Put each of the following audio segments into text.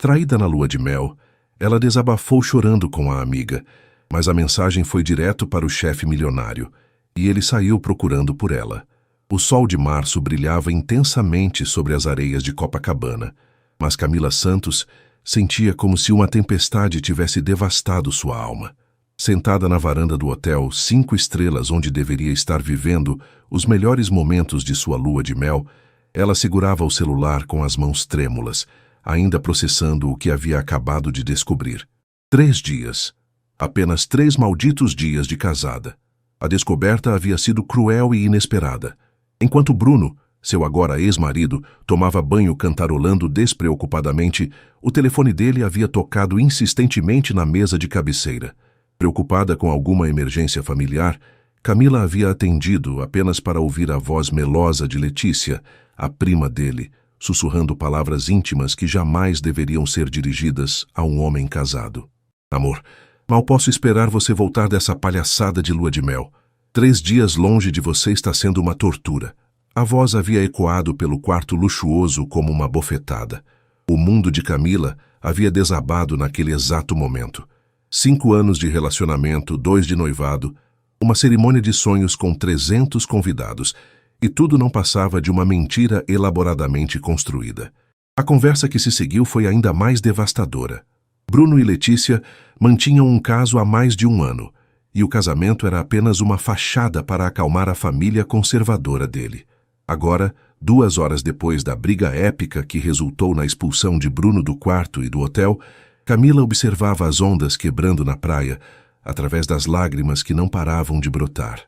Traída na lua de mel, ela desabafou chorando com a amiga, mas a mensagem foi direto para o chefe milionário, e ele saiu procurando por ela. O sol de março brilhava intensamente sobre as areias de Copacabana, mas Camila Santos sentia como se uma tempestade tivesse devastado sua alma. Sentada na varanda do hotel 5 estrelas onde deveria estar vivendo os melhores momentos de sua lua de mel, ela segurava o celular com as mãos trêmulas, ainda processando o que havia acabado de descobrir. 3 dias. Apenas 3 malditos dias de casada. A descoberta havia sido cruel e inesperada. Enquanto Bruno, seu agora ex-marido, tomava banho cantarolando despreocupadamente, o telefone dele havia tocado insistentemente na mesa de cabeceira. Preocupada com alguma emergência familiar, Camila havia atendido apenas para ouvir a voz melosa de Letícia, a prima dele, sussurrando palavras íntimas que jamais deveriam ser dirigidas a um homem casado. Amor, mal posso esperar você voltar dessa palhaçada de lua de mel. 3 dias longe de você está sendo uma tortura. A voz havia ecoado pelo quarto luxuoso como uma bofetada. O mundo de Camila havia desabado naquele exato momento. 5 anos de relacionamento, 2 de noivado, uma cerimônia de sonhos com 300 convidados, e tudo não passava de uma mentira elaboradamente construída. A conversa que se seguiu foi ainda mais devastadora. Bruno e Letícia mantinham um caso há mais de 1 ano, e o casamento era apenas uma fachada para acalmar a família conservadora dele. Agora, 2 horas depois da briga épica que resultou na expulsão de Bruno do quarto e do hotel, Camila observava as ondas quebrando na praia, através das lágrimas que não paravam de brotar.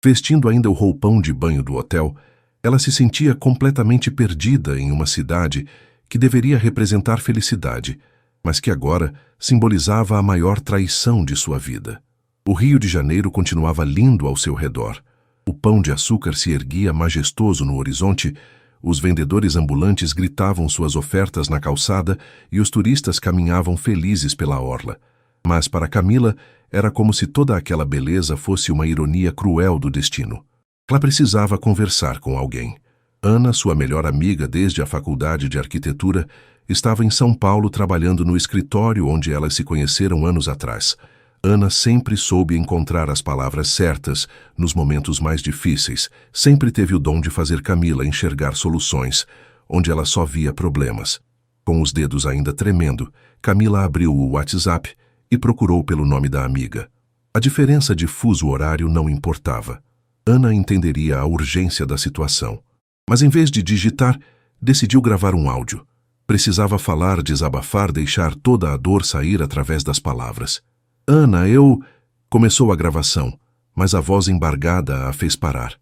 Vestindo ainda o roupão de banho do hotel, ela se sentia completamente perdida em uma cidade que deveria representar felicidade, mas que agora simbolizava a maior traição de sua vida. O Rio de Janeiro continuava lindo ao seu redor. O Pão de Açúcar se erguia majestoso no horizonte, os vendedores ambulantes gritavam suas ofertas na calçada e os turistas caminhavam felizes pela orla. Mas para Camila, era como se toda aquela beleza fosse uma ironia cruel do destino. Ela precisava conversar com alguém. Ana, sua melhor amiga desde a faculdade de arquitetura, estava em São Paulo trabalhando no escritório onde elas se conheceram anos atrás. Ana sempre soube encontrar as palavras certas nos momentos mais difíceis, sempre teve o dom de fazer Camila enxergar soluções, onde ela só via problemas. Com os dedos ainda tremendo, Camila abriu o WhatsApp e procurou pelo nome da amiga. A diferença de fuso horário não importava. Ana entenderia a urgência da situação. Mas em vez de digitar, decidiu gravar um áudio. Precisava falar, desabafar, deixar toda a dor sair através das palavras. Ana, Começou a gravação, mas a voz embargada a fez parar.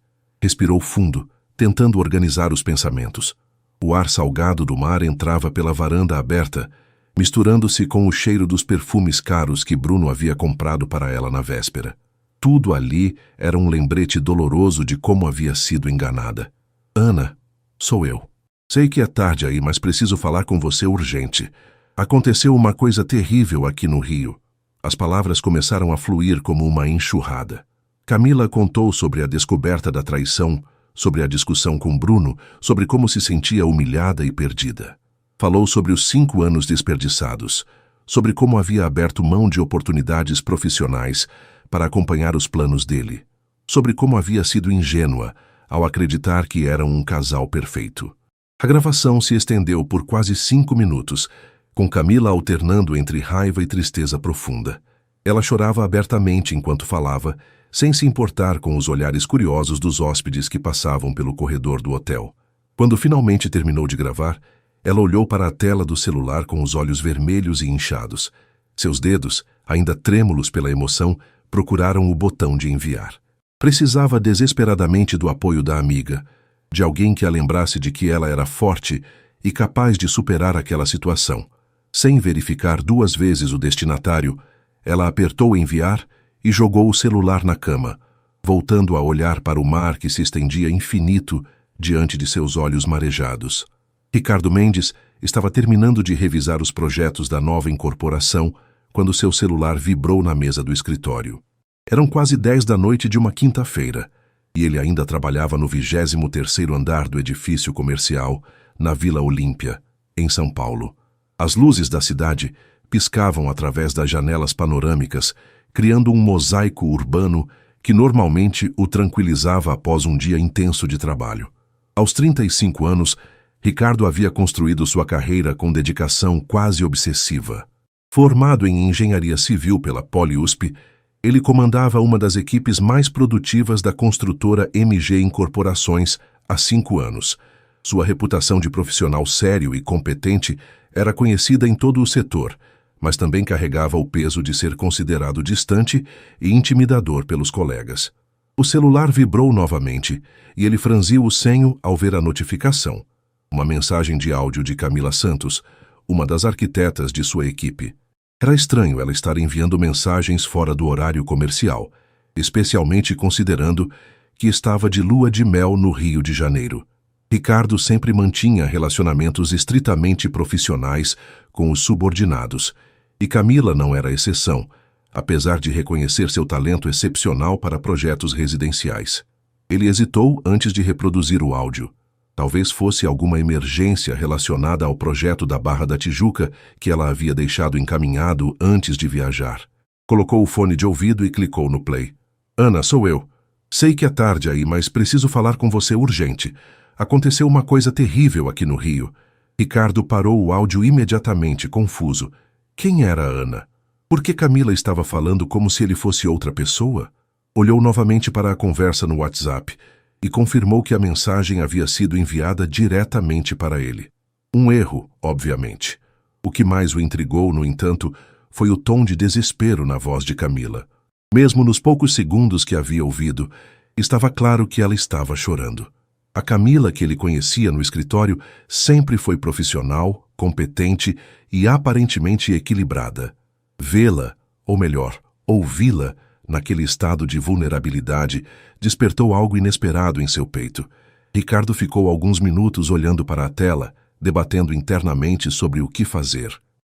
Respirou fundo, tentando organizar os pensamentos. O ar salgado do mar entrava pela varanda aberta, misturando-se com o cheiro dos perfumes caros que Bruno havia comprado para ela na véspera. Tudo ali era um lembrete doloroso de como havia sido enganada. Ana, sou eu. Sei que é tarde aí, mas preciso falar com você urgente. Aconteceu uma coisa terrível aqui no Rio. As palavras começaram a fluir como uma enxurrada. Camila contou sobre a descoberta da traição, sobre a discussão com Bruno, sobre como se sentia humilhada e perdida. Falou sobre os 5 anos desperdiçados, sobre como havia aberto mão de oportunidades profissionais para acompanhar os planos dele, sobre como havia sido ingênua ao acreditar que eram um casal perfeito. A gravação se estendeu por quase 5 minutos, com Camila alternando entre raiva e tristeza profunda. Ela chorava abertamente enquanto falava, sem se importar com os olhares curiosos dos hóspedes que passavam pelo corredor do hotel. Quando finalmente terminou de gravar, ela olhou para a tela do celular com os olhos vermelhos e inchados. Seus dedos, ainda trêmulos pela emoção, procuraram o botão de enviar. Precisava desesperadamente do apoio da amiga, de alguém que a lembrasse de que ela era forte e capaz de superar aquela situação. Sem verificar 2 vezes o destinatário, ela apertou enviar e jogou o celular na cama, voltando a olhar para o mar que se estendia infinito diante de seus olhos marejados. Ricardo Mendes estava terminando de revisar os projetos da nova incorporação quando seu celular vibrou na mesa do escritório. Eram quase 10 da noite de uma quinta-feira, e ele ainda trabalhava no 23º andar do edifício comercial, na Vila Olímpia, em São Paulo. As luzes da cidade piscavam através das janelas panorâmicas, criando um mosaico urbano que normalmente o tranquilizava após um dia intenso de trabalho. Aos 35 anos, Ricardo havia construído sua carreira com dedicação quase obsessiva. Formado em engenharia civil pela Poli-USP, ele comandava uma das equipes mais produtivas da construtora MG Incorporações há 5 anos. Sua reputação de profissional sério e competente era conhecida em todo o setor, mas também carregava o peso de ser considerado distante e intimidador pelos colegas. O celular vibrou novamente e ele franziu o senho ao ver a notificação. Uma mensagem de áudio de Camila Santos, uma das arquitetas de sua equipe. Era estranho ela estar enviando mensagens fora do horário comercial, especialmente considerando que estava de lua de mel no Rio de Janeiro. Ricardo sempre mantinha relacionamentos estritamente profissionais com os subordinados, e Camila não era exceção, apesar de reconhecer seu talento excepcional para projetos residenciais. Ele hesitou antes de reproduzir o áudio. Talvez fosse alguma emergência relacionada ao projeto da Barra da Tijuca que ela havia deixado encaminhado antes de viajar. Colocou o fone de ouvido e clicou no play. Ana, sou eu. Sei que é tarde aí, mas preciso falar com você urgente. Aconteceu uma coisa terrível aqui no Rio. Ricardo parou o áudio imediatamente, confuso. Quem era a Ana? Por que Camila estava falando como se ele fosse outra pessoa? Olhou novamente para a conversa no WhatsApp e confirmou que a mensagem havia sido enviada diretamente para ele. Um erro, obviamente. O que mais o intrigou, no entanto, foi o tom de desespero na voz de Camila. Mesmo nos poucos segundos que havia ouvido, estava claro que ela estava chorando. A Camila que ele conhecia no escritório sempre foi profissional, competente e aparentemente equilibrada. Vê-la, ou melhor, ouvi-la, naquele estado de vulnerabilidade, despertou algo inesperado em seu peito. Ricardo ficou alguns minutos olhando para a tela, debatendo internamente sobre o que fazer.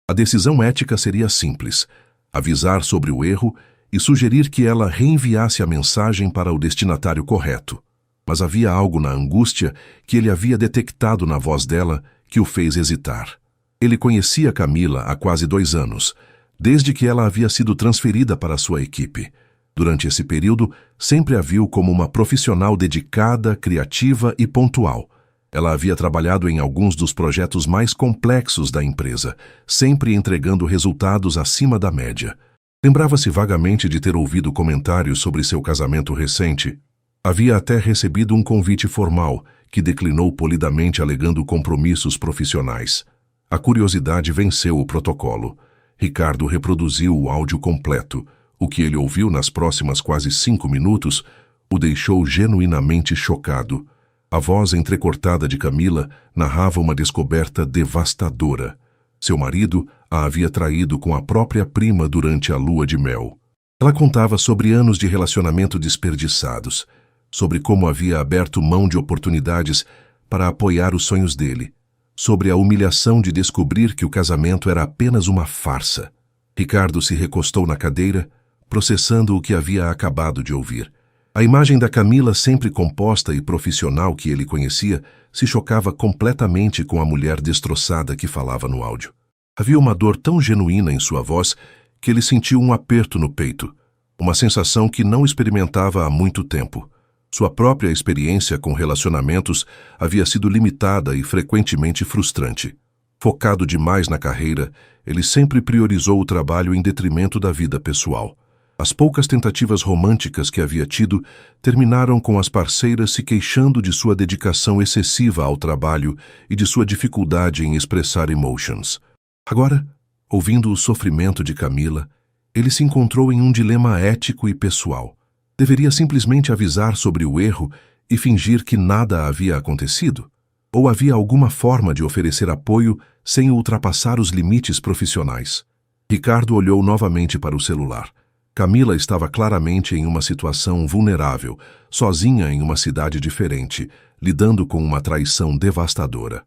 A decisão ética seria simples: avisar sobre o erro e sugerir que ela reenviasse a mensagem para o destinatário correto. Mas havia algo na angústia que ele havia detectado na voz dela que o fez hesitar. Ele conhecia Camila há quase 2 anos, desde que ela havia sido transferida para sua equipe. Durante esse período, sempre a viu como uma profissional dedicada, criativa e pontual. Ela havia trabalhado em alguns dos projetos mais complexos da empresa, sempre entregando resultados acima da média. Lembrava-se vagamente de ter ouvido comentários sobre seu casamento recente. Havia até recebido um convite formal, que declinou polidamente alegando compromissos profissionais. A curiosidade venceu o protocolo. Ricardo reproduziu o áudio completo. O que ele ouviu nas próximas quase 5 minutos o deixou genuinamente chocado. A voz entrecortada de Camila narrava uma descoberta devastadora. Seu marido a havia traído com a própria prima durante a lua de mel. Ela contava sobre anos de relacionamento desperdiçados, sobre como havia aberto mão de oportunidades para apoiar os sonhos dele, sobre a humilhação de descobrir que o casamento era apenas uma farsa. Ricardo se recostou na cadeira, processando o que havia acabado de ouvir. A imagem da Camila, sempre composta e profissional que ele conhecia, se chocava completamente com a mulher destroçada que falava no áudio. Havia uma dor tão genuína em sua voz que ele sentiu um aperto no peito, uma sensação que não experimentava há muito tempo. Sua própria experiência com relacionamentos havia sido limitada e frequentemente frustrante. Focado demais na carreira, ele sempre priorizou o trabalho em detrimento da vida pessoal. As poucas tentativas românticas que havia tido terminaram com as parceiras se queixando de sua dedicação excessiva ao trabalho e de sua dificuldade em expressar emotions. Agora, ouvindo o sofrimento de Camila, ele se encontrou em um dilema ético e pessoal. Deveria simplesmente avisar sobre o erro e fingir que nada havia acontecido? Ou havia alguma forma de oferecer apoio sem ultrapassar os limites profissionais? Ricardo olhou novamente para o celular. Camila estava claramente em uma situação vulnerável, sozinha em uma cidade diferente, lidando com uma traição devastadora.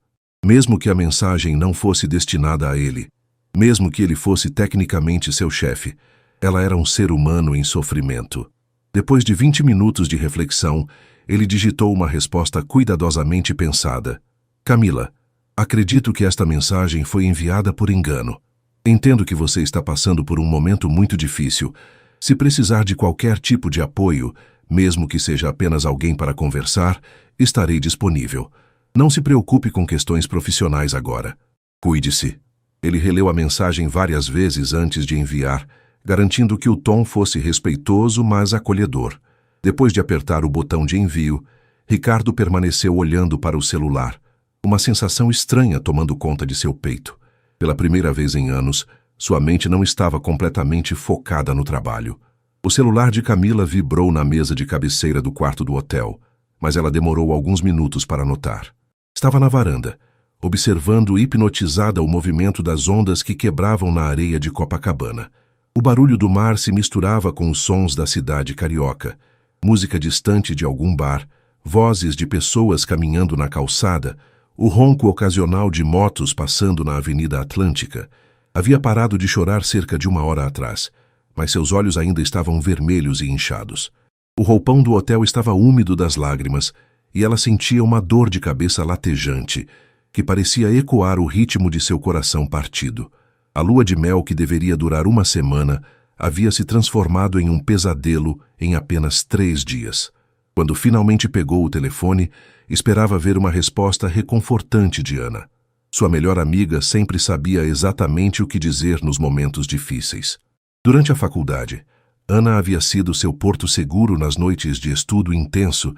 Mesmo que a mensagem não fosse destinada a ele, mesmo que ele fosse tecnicamente seu chefe, ela era um ser humano em sofrimento. Depois de 20 minutos de reflexão, ele digitou uma resposta cuidadosamente pensada. Camila, Acredito que esta mensagem foi enviada por engano. Entendo que você está passando por um momento muito difícil. Se precisar de qualquer tipo de apoio, mesmo que seja apenas alguém para conversar, estarei disponível. Não se preocupe com questões profissionais agora. Cuide-se. Ele releu a mensagem várias vezes antes de enviar, garantindo que o tom fosse respeitoso, mas acolhedor. Depois de apertar o botão de envio, Ricardo permaneceu olhando para o celular, uma sensação estranha tomando conta de seu peito. Pela primeira vez em anos, sua mente não estava completamente focada no trabalho. O celular de Camila vibrou na mesa de cabeceira do quarto do hotel, mas ela demorou alguns minutos para notar. Estava na varanda, observando hipnotizada o movimento das ondas que quebravam na areia de Copacabana. O barulho do mar se misturava com os sons da cidade carioca, música distante de algum bar, vozes de pessoas caminhando na calçada, o ronco ocasional de motos passando na Avenida Atlântica. Havia parado de chorar cerca de 1 hora atrás, mas seus olhos ainda estavam vermelhos e inchados. O roupão do hotel estava úmido das lágrimas e ela sentia uma dor de cabeça latejante, que parecia ecoar o ritmo de seu coração partido. A lua de mel, que deveria durar 1 semana, havia se transformado em um pesadelo em apenas 3 dias. Quando finalmente pegou o telefone, esperava ver uma resposta reconfortante de Ana. Sua melhor amiga sempre sabia exatamente o que dizer nos momentos difíceis. Durante a faculdade, Ana havia sido seu porto seguro nas noites de estudo intenso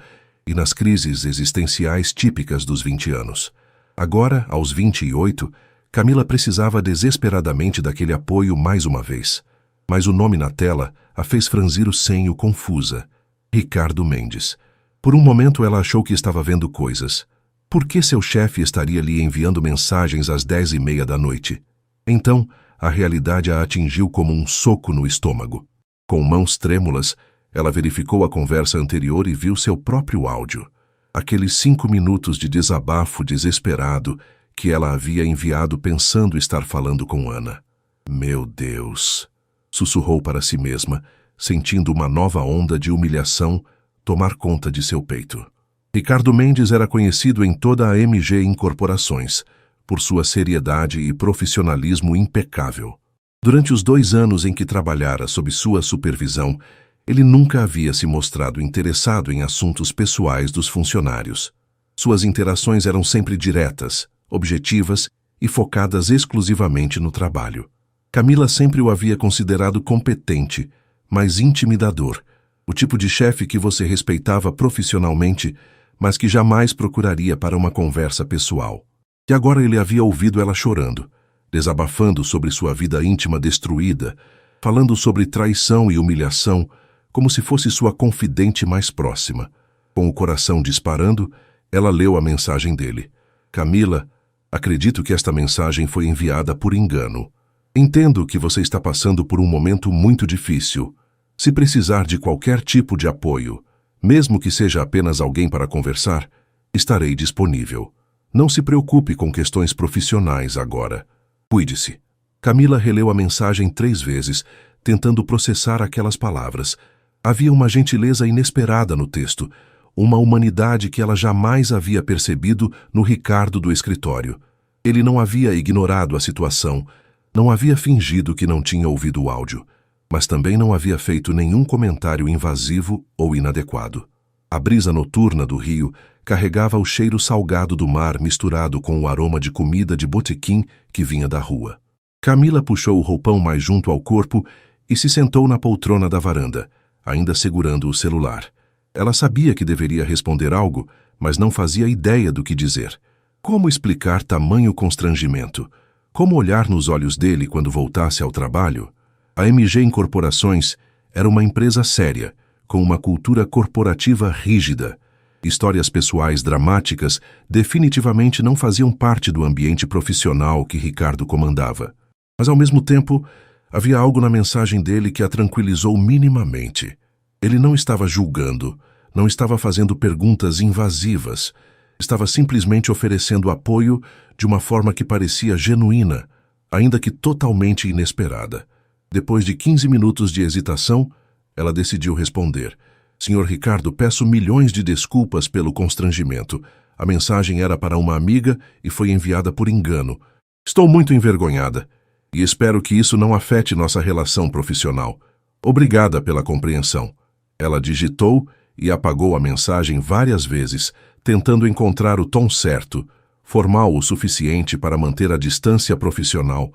e nas crises existenciais típicas dos 20 anos. Agora, aos 28, Camila precisava desesperadamente daquele apoio mais uma vez. Mas o nome na tela a fez franzir o senho confusa. Ricardo Mendes. Por um momento ela achou que estava vendo coisas. Por que seu chefe estaria lhe enviando mensagens às 10h30 da noite? Então, a realidade a atingiu como um soco no estômago. Com mãos trêmulas, ela verificou a conversa anterior e viu seu próprio áudio. Aqueles 5 minutos de desabafo desesperado que ela havia enviado pensando estar falando com Ana. Meu Deus! Sussurrou para si mesma, sentindo uma nova onda de humilhação tomar conta de seu peito. Ricardo Mendes era conhecido em toda a MG Incorporações, por sua seriedade e profissionalismo impecável. Durante os 2 anos em que trabalhara sob sua supervisão, ele nunca havia se mostrado interessado em assuntos pessoais dos funcionários. Suas interações eram sempre diretas, objetivas e focadas exclusivamente no trabalho. Camila sempre o havia considerado competente, mas intimidador, o tipo de chefe que você respeitava profissionalmente, mas que jamais procuraria para uma conversa pessoal. E agora ele havia ouvido ela chorando, desabafando sobre sua vida íntima destruída, falando sobre traição e humilhação, como se fosse sua confidente mais próxima. Com o coração disparando, ela leu a mensagem dele. Camila, acredito que esta mensagem foi enviada por engano. Entendo que você está passando por um momento muito difícil. Se precisar de qualquer tipo de apoio, mesmo que seja apenas alguém para conversar, estarei disponível. Não se preocupe com questões profissionais agora. Cuide-se. Camila releu a mensagem 3 vezes, tentando processar aquelas palavras. Havia uma gentileza inesperada no texto, uma humanidade que ela jamais havia percebido no Ricardo do escritório. Ele não havia ignorado a situação, não havia fingido que não tinha ouvido o áudio, mas também não havia feito nenhum comentário invasivo ou inadequado. A brisa noturna do rio carregava o cheiro salgado do mar misturado com o aroma de comida de botequim que vinha da rua. Camila puxou o roupão mais junto ao corpo e se sentou na poltrona da varanda, ainda segurando o celular. Ela sabia que deveria responder algo, mas não fazia ideia do que dizer. Como explicar tamanho constrangimento? Como olhar nos olhos dele quando voltasse ao trabalho? A MG Incorporações era uma empresa séria, com uma cultura corporativa rígida. Histórias pessoais dramáticas definitivamente não faziam parte do ambiente profissional que Ricardo comandava. Mas, ao mesmo tempo, havia algo na mensagem dele que a tranquilizou minimamente. Ele não estava julgando, não estava fazendo perguntas invasivas, estava simplesmente oferecendo apoio de uma forma que parecia genuína, ainda que totalmente inesperada. Depois de 15 minutos de hesitação, ela decidiu responder. Senhor Ricardo, peço milhões de desculpas pelo constrangimento. A mensagem era para uma amiga e foi enviada por engano. Estou muito envergonhada e espero que isso não afete nossa relação profissional. Obrigada pela compreensão. Ela digitou e apagou a mensagem várias vezes, tentando encontrar o tom certo, formal o suficiente para manter a distância profissional,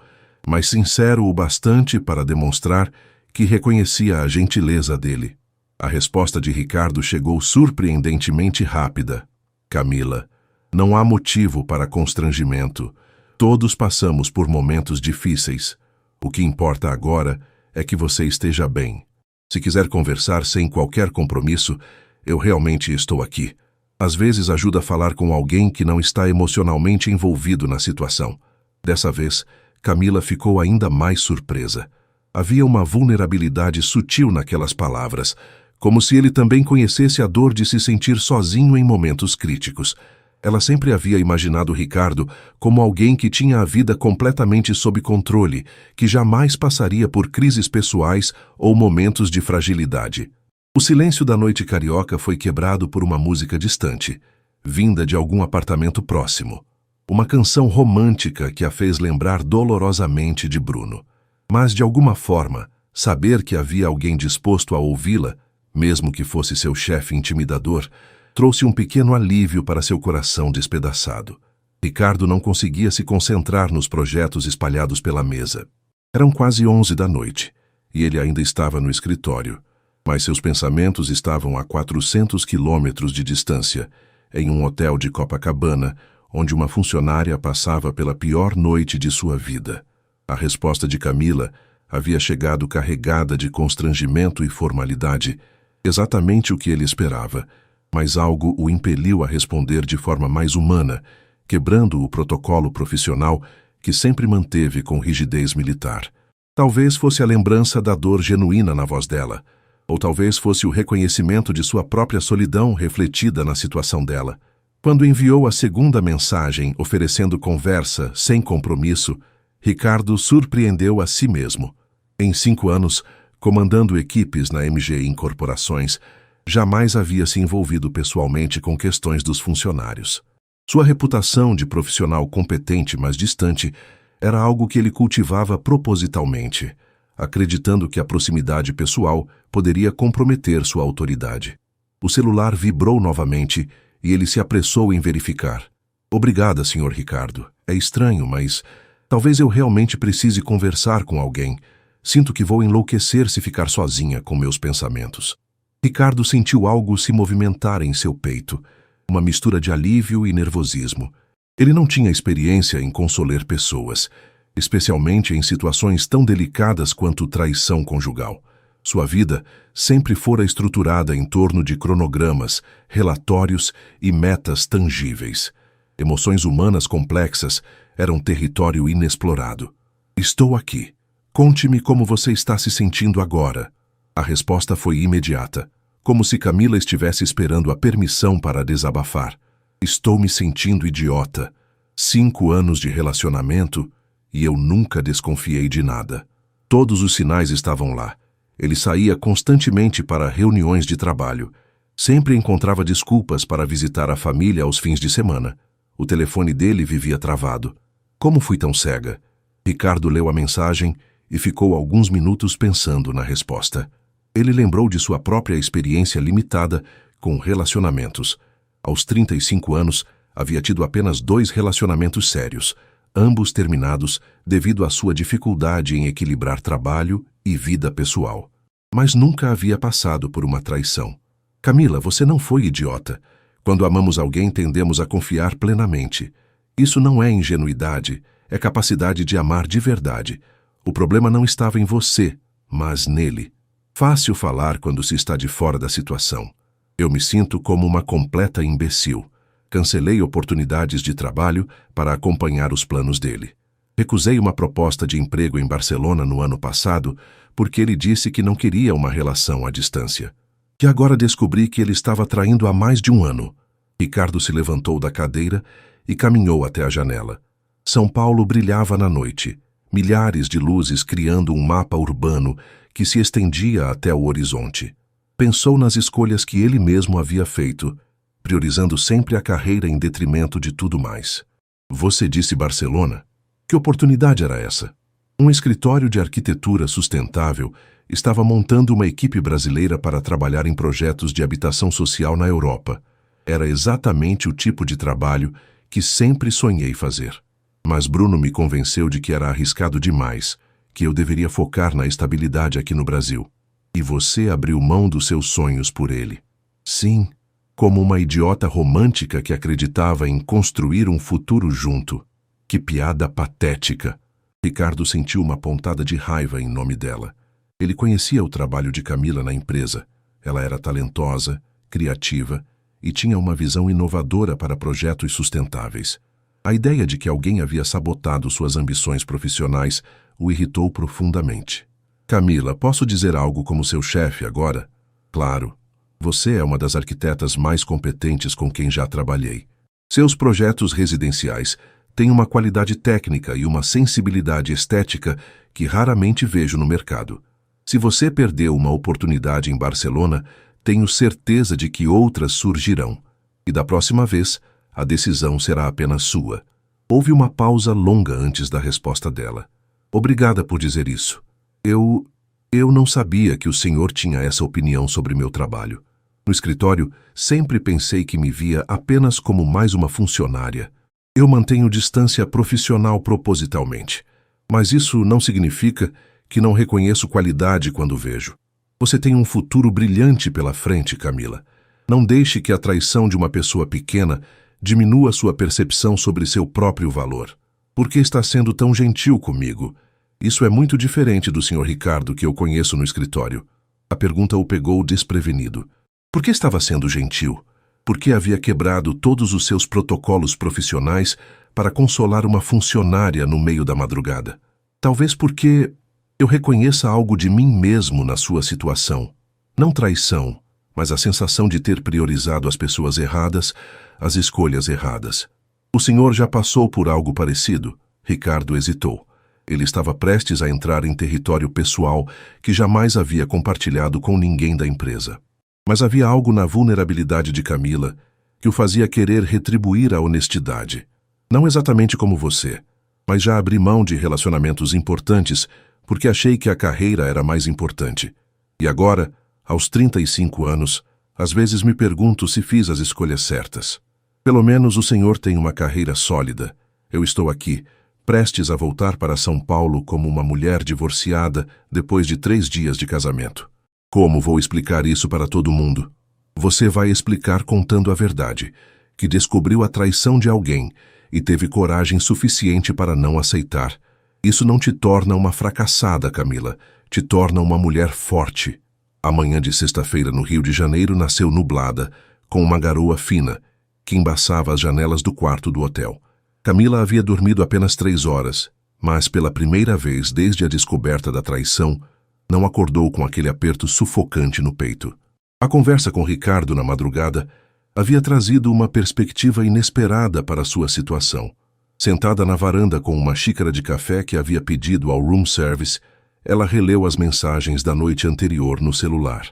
mas sincero o bastante para demonstrar que reconhecia a gentileza dele. A resposta de Ricardo chegou surpreendentemente rápida. Camila, não há motivo para constrangimento. Todos passamos por momentos difíceis. O que importa agora é que você esteja bem. Se quiser conversar sem qualquer compromisso, eu realmente estou aqui. Às vezes ajuda a falar com alguém que não está emocionalmente envolvido na situação. Dessa vez, Camila ficou ainda mais surpresa. Havia uma vulnerabilidade sutil naquelas palavras, como se ele também conhecesse a dor de se sentir sozinho em momentos críticos. Ela sempre havia imaginado Ricardo como alguém que tinha a vida completamente sob controle, que jamais passaria por crises pessoais ou momentos de fragilidade. O silêncio da noite carioca foi quebrado por uma música distante, vinda de algum apartamento próximo. Uma canção romântica que a fez lembrar dolorosamente de Bruno. Mas, de alguma forma, saber que havia alguém disposto a ouvi-la, mesmo que fosse seu chefe intimidador, trouxe um pequeno alívio para seu coração despedaçado. Ricardo não conseguia se concentrar nos projetos espalhados pela mesa. Eram quase 11 da noite, e ele ainda estava no escritório, mas seus pensamentos estavam a 400 quilômetros de distância, em um hotel de Copacabana, onde uma funcionária passava pela pior noite de sua vida. A resposta de Camila havia chegado carregada de constrangimento e formalidade, exatamente o que ele esperava, mas algo o impeliu a responder de forma mais humana, quebrando o protocolo profissional que sempre manteve com rigidez militar. Talvez fosse a lembrança da dor genuína na voz dela, ou talvez fosse o reconhecimento de sua própria solidão refletida na situação dela. Quando enviou a segunda mensagem oferecendo conversa sem compromisso, Ricardo surpreendeu a si mesmo. Em 5 anos, comandando equipes na MG Incorporações, jamais havia se envolvido pessoalmente com questões dos funcionários. Sua reputação de profissional competente, mas distante, era algo que ele cultivava propositalmente, acreditando que a proximidade pessoal poderia comprometer sua autoridade. O celular vibrou novamente e ele se apressou em verificar. Obrigada, Sr. Ricardo. É estranho, mas talvez eu realmente precise conversar com alguém. Sinto que vou enlouquecer se ficar sozinha com meus pensamentos. Ricardo sentiu algo se movimentar em seu peito, uma mistura de alívio e nervosismo. Ele não tinha experiência em consolar pessoas, especialmente em situações tão delicadas quanto traição conjugal. Sua vida sempre fora estruturada em torno de cronogramas, relatórios e metas tangíveis. Emoções humanas complexas eram território inexplorado. Estou aqui. Conte-me como você está se sentindo agora. A resposta foi imediata, como se Camila estivesse esperando a permissão para desabafar. Estou me sentindo idiota. 5 anos de relacionamento e eu nunca desconfiei de nada. Todos os sinais estavam lá. Ele saía constantemente para reuniões de trabalho. Sempre encontrava desculpas para visitar a família aos fins de semana. O telefone dele vivia travado. Como fui tão cega? Ricardo leu a mensagem e ficou alguns minutos pensando na resposta. Ele lembrou de sua própria experiência limitada com relacionamentos. Aos 35 anos, havia tido apenas 2 relacionamentos sérios, ambos terminados devido à sua dificuldade em equilibrar trabalho e vida pessoal. Mas nunca havia passado por uma traição. Camila, você não foi idiota. Quando amamos alguém, tendemos a confiar plenamente. Isso não é ingenuidade, é capacidade de amar de verdade. O problema não estava em você, mas nele. Fácil falar quando se está de fora da situação. Eu me sinto como uma completa imbecil. Cancelei oportunidades de trabalho para acompanhar os planos dele. Recusei uma proposta de emprego em Barcelona no ano passado porque ele disse que não queria uma relação à distância. Que agora descobri que ele estava traindo há mais de 1 ano. Ricardo se levantou da cadeira e caminhou até a janela. São Paulo brilhava na noite. Milhares de luzes criando um mapa urbano que se estendia até o horizonte. Pensou nas escolhas que ele mesmo havia feito priorizando sempre a carreira em detrimento de tudo mais. Você disse Barcelona? Que oportunidade era essa? Um escritório de arquitetura sustentável estava montando uma equipe brasileira para trabalhar em projetos de habitação social na Europa. Era exatamente o tipo de trabalho que sempre sonhei fazer. Mas Bruno me convenceu de que era arriscado demais, que eu deveria focar na estabilidade aqui no Brasil. E você abriu mão dos seus sonhos por ele. Sim, como uma idiota romântica que acreditava em construir um futuro junto. Que piada patética! Ricardo sentiu uma pontada de raiva em nome dela. Ele conhecia o trabalho de Camila na empresa. Ela era talentosa, criativa e tinha uma visão inovadora para projetos sustentáveis. A ideia de que alguém havia sabotado suas ambições profissionais o irritou profundamente. Camila, posso dizer algo como seu chefe agora? Claro. Você é uma das arquitetas mais competentes com quem já trabalhei. Seus projetos residenciais têm uma qualidade técnica e uma sensibilidade estética que raramente vejo no mercado. Se você perdeu uma oportunidade em Barcelona, tenho certeza de que outras surgirão. E da próxima vez, a decisão será apenas sua. Houve uma pausa longa antes da resposta dela. Obrigada por dizer isso. Eu não sabia que o senhor tinha essa opinião sobre meu trabalho. No escritório, sempre pensei que me via apenas como mais uma funcionária. Eu mantenho distância profissional propositalmente. Mas isso não significa que não reconheço qualidade quando vejo. Você tem um futuro brilhante pela frente, Camila. Não deixe que a traição de uma pessoa pequena diminua sua percepção sobre seu próprio valor. Por que está sendo tão gentil comigo? Isso é muito diferente do Sr. Ricardo que eu conheço no escritório. A pergunta o pegou desprevenido. Por que estava sendo gentil? Por que havia quebrado todos os seus protocolos profissionais para consolar uma funcionária no meio da madrugada? Talvez porque eu reconheça algo de mim mesmo na sua situação. Não traição, mas a sensação de ter priorizado as pessoas erradas, as escolhas erradas. O senhor já passou por algo parecido? Ricardo hesitou. Ele estava prestes a entrar em território pessoal que jamais havia compartilhado com ninguém da empresa. Mas havia algo na vulnerabilidade de Camila que o fazia querer retribuir a honestidade. Não exatamente como você, mas já abri mão de relacionamentos importantes porque achei que a carreira era mais importante. E agora, aos 35 anos, às vezes me pergunto se fiz as escolhas certas. Pelo menos o senhor tem uma carreira sólida. Eu estou aqui, prestes a voltar para São Paulo como uma mulher divorciada depois de 3 dias de casamento. Como vou explicar isso para todo mundo? Você vai explicar contando a verdade, que descobriu a traição de alguém e teve coragem suficiente para não aceitar. Isso não te torna uma fracassada, Camila. Te torna uma mulher forte. A manhã de sexta-feira no Rio de Janeiro nasceu nublada, com uma garoa fina, que embaçava as janelas do quarto do hotel. Camila havia dormido apenas 3 horas, mas pela primeira vez desde a descoberta da traição, não acordou com aquele aperto sufocante no peito. A conversa com Ricardo na madrugada havia trazido uma perspectiva inesperada para sua situação. Sentada na varanda com uma xícara de café que havia pedido ao room service, ela releu as mensagens da noite anterior no celular.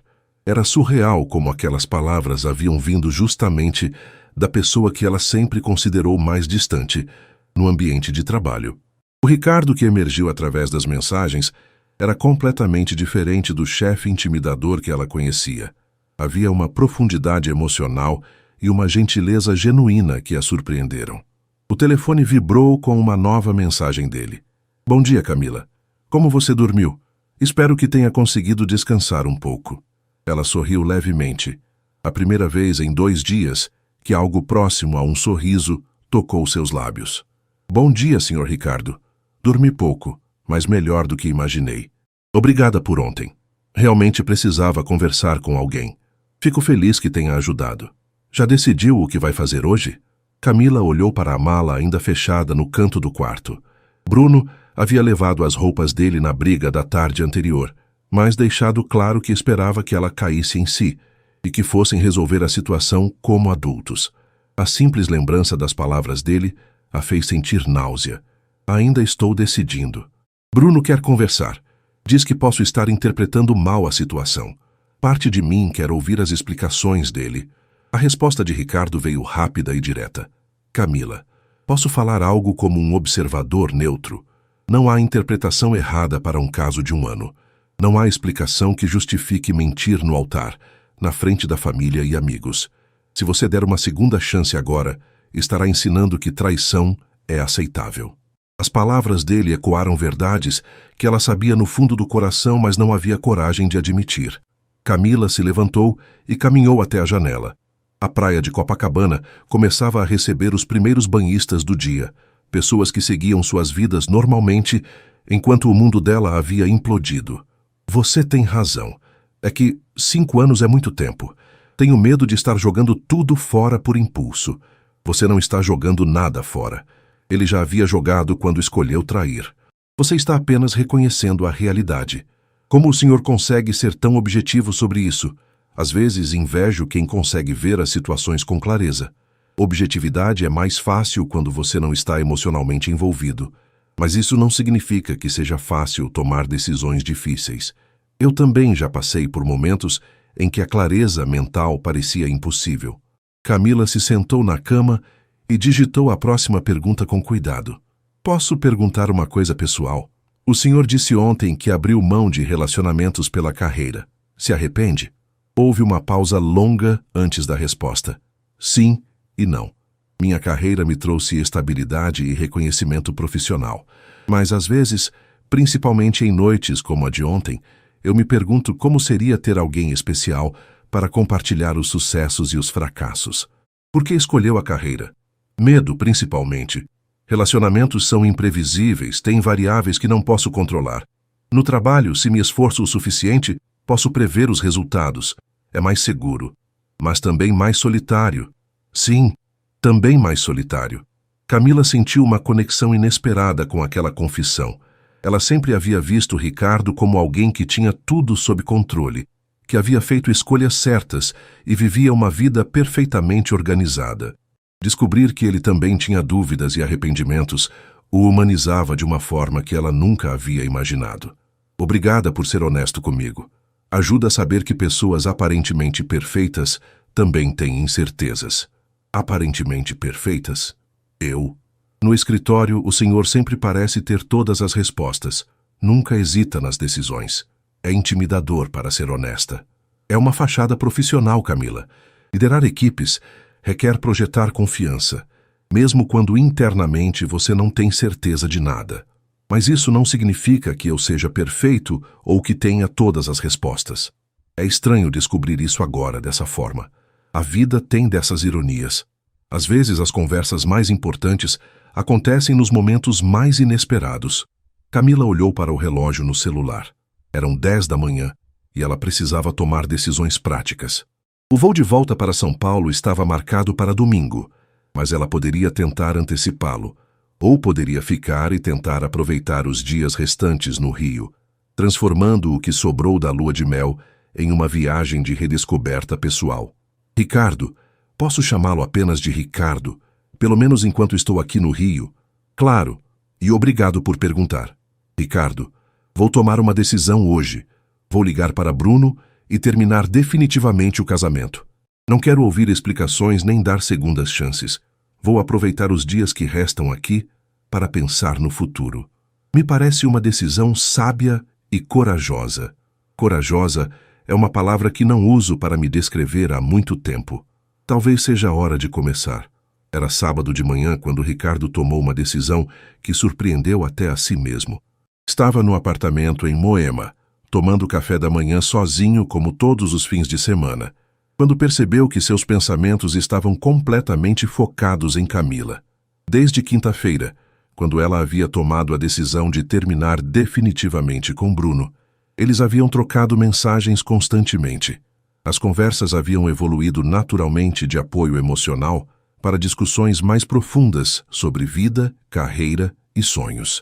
Era surreal como aquelas palavras haviam vindo justamente da pessoa que ela sempre considerou mais distante, no ambiente de trabalho. O Ricardo que emergiu através das mensagens era completamente diferente do chefe intimidador que ela conhecia. Havia uma profundidade emocional e uma gentileza genuína que a surpreenderam. O telefone vibrou com uma nova mensagem dele. Bom dia, Camila. Como você dormiu? Espero que tenha conseguido descansar um pouco. Ela sorriu levemente. A primeira vez em 2 dias que algo próximo a um sorriso tocou seus lábios. Bom dia, Sr. Ricardo. Dormi pouco, mas melhor do que imaginei. Obrigada por ontem. Realmente precisava conversar com alguém. Fico feliz que tenha ajudado. Já decidiu o que vai fazer hoje? Camila olhou para a mala ainda fechada no canto do quarto. Bruno havia levado as roupas dele na briga da tarde anterior, mas deixado claro que esperava que ela caísse em si e que fossem resolver a situação como adultos. A simples lembrança das palavras dele a fez sentir náusea. Ainda estou decidindo. Bruno quer conversar. Diz que posso estar interpretando mal a situação. Parte de mim quer ouvir as explicações dele. A resposta de Ricardo veio rápida e direta. Camila, posso falar algo como um observador neutro? Não há interpretação errada para um caso de 1 ano. Não há explicação que justifique mentir no altar, na frente da família e amigos. Se você der uma segunda chance agora, estará ensinando que traição é aceitável. As palavras dele ecoaram verdades que ela sabia no fundo do coração, mas não havia coragem de admitir. Camila se levantou e caminhou até a janela. A praia de Copacabana começava a receber os primeiros banhistas do dia, pessoas que seguiam suas vidas normalmente, enquanto o mundo dela havia implodido. Você tem razão. É que 5 anos é muito tempo. Tenho medo de estar jogando tudo fora por impulso. Você não está jogando nada fora. Ele já havia jogado quando escolheu trair. Você está apenas reconhecendo a realidade. Como o senhor consegue ser tão objetivo sobre isso? Às vezes invejo quem consegue ver as situações com clareza. Objetividade é mais fácil quando você não está emocionalmente envolvido. Mas isso não significa que seja fácil tomar decisões difíceis. Eu também já passei por momentos em que a clareza mental parecia impossível. Camila se sentou na cama e digitou a próxima pergunta com cuidado. Posso perguntar uma coisa pessoal? O senhor disse ontem que abriu mão de relacionamentos pela carreira. Se arrepende? Houve uma pausa longa antes da resposta. Sim e não. Minha carreira me trouxe estabilidade e reconhecimento profissional. Mas às vezes, principalmente em noites como a de ontem, eu me pergunto como seria ter alguém especial para compartilhar os sucessos e os fracassos. Por que escolheu a carreira? Medo, principalmente. Relacionamentos são imprevisíveis, têm variáveis que não posso controlar. No trabalho, se me esforço o suficiente, posso prever os resultados. É mais seguro. Mas também mais solitário. Sim, também mais solitário. Camila sentiu uma conexão inesperada com aquela confissão. Ela sempre havia visto Ricardo como alguém que tinha tudo sob controle, que havia feito escolhas certas e vivia uma vida perfeitamente organizada. Descobrir que ele também tinha dúvidas e arrependimentos o humanizava de uma forma que ela nunca havia imaginado. Obrigada por ser honesto comigo. Ajuda a saber que pessoas aparentemente perfeitas também têm incertezas. Aparentemente perfeitas? Eu? No escritório, o senhor sempre parece ter todas as respostas. Nunca hesita nas decisões. É intimidador, para ser honesta. É uma fachada profissional, Camila. Liderar equipes requer projetar confiança, mesmo quando internamente você não tem certeza de nada. Mas isso não significa que eu seja perfeito ou que tenha todas as respostas. É estranho descobrir isso agora dessa forma. A vida tem dessas ironias. Às vezes as conversas mais importantes acontecem nos momentos mais inesperados. Camila olhou para o relógio no celular. Eram 10 da manhã e ela precisava tomar decisões práticas. O voo de volta para São Paulo estava marcado para domingo, mas ela poderia tentar antecipá-lo, ou poderia ficar e tentar aproveitar os dias restantes no Rio, transformando o que sobrou da lua de mel em uma viagem de redescoberta pessoal. Ricardo, posso chamá-lo apenas de Ricardo, pelo menos enquanto estou aqui no Rio? Claro, e obrigado por perguntar. Ricardo, vou tomar uma decisão hoje. Vou ligar para Bruno e terminar definitivamente o casamento. Não quero ouvir explicações nem dar segundas chances. Vou aproveitar os dias que restam aqui para pensar no futuro. Me parece uma decisão sábia e corajosa. Corajosa é uma palavra que não uso para me descrever há muito tempo. Talvez seja a hora de começar. Era sábado de manhã quando Ricardo tomou uma decisão que surpreendeu até a si mesmo. Estava no apartamento em Moema, tomando café da manhã sozinho como todos os fins de semana, quando percebeu que seus pensamentos estavam completamente focados em Camila. Desde quinta-feira, quando ela havia tomado a decisão de terminar definitivamente com Bruno, eles haviam trocado mensagens constantemente. As conversas haviam evoluído naturalmente de apoio emocional para discussões mais profundas sobre vida, carreira e sonhos.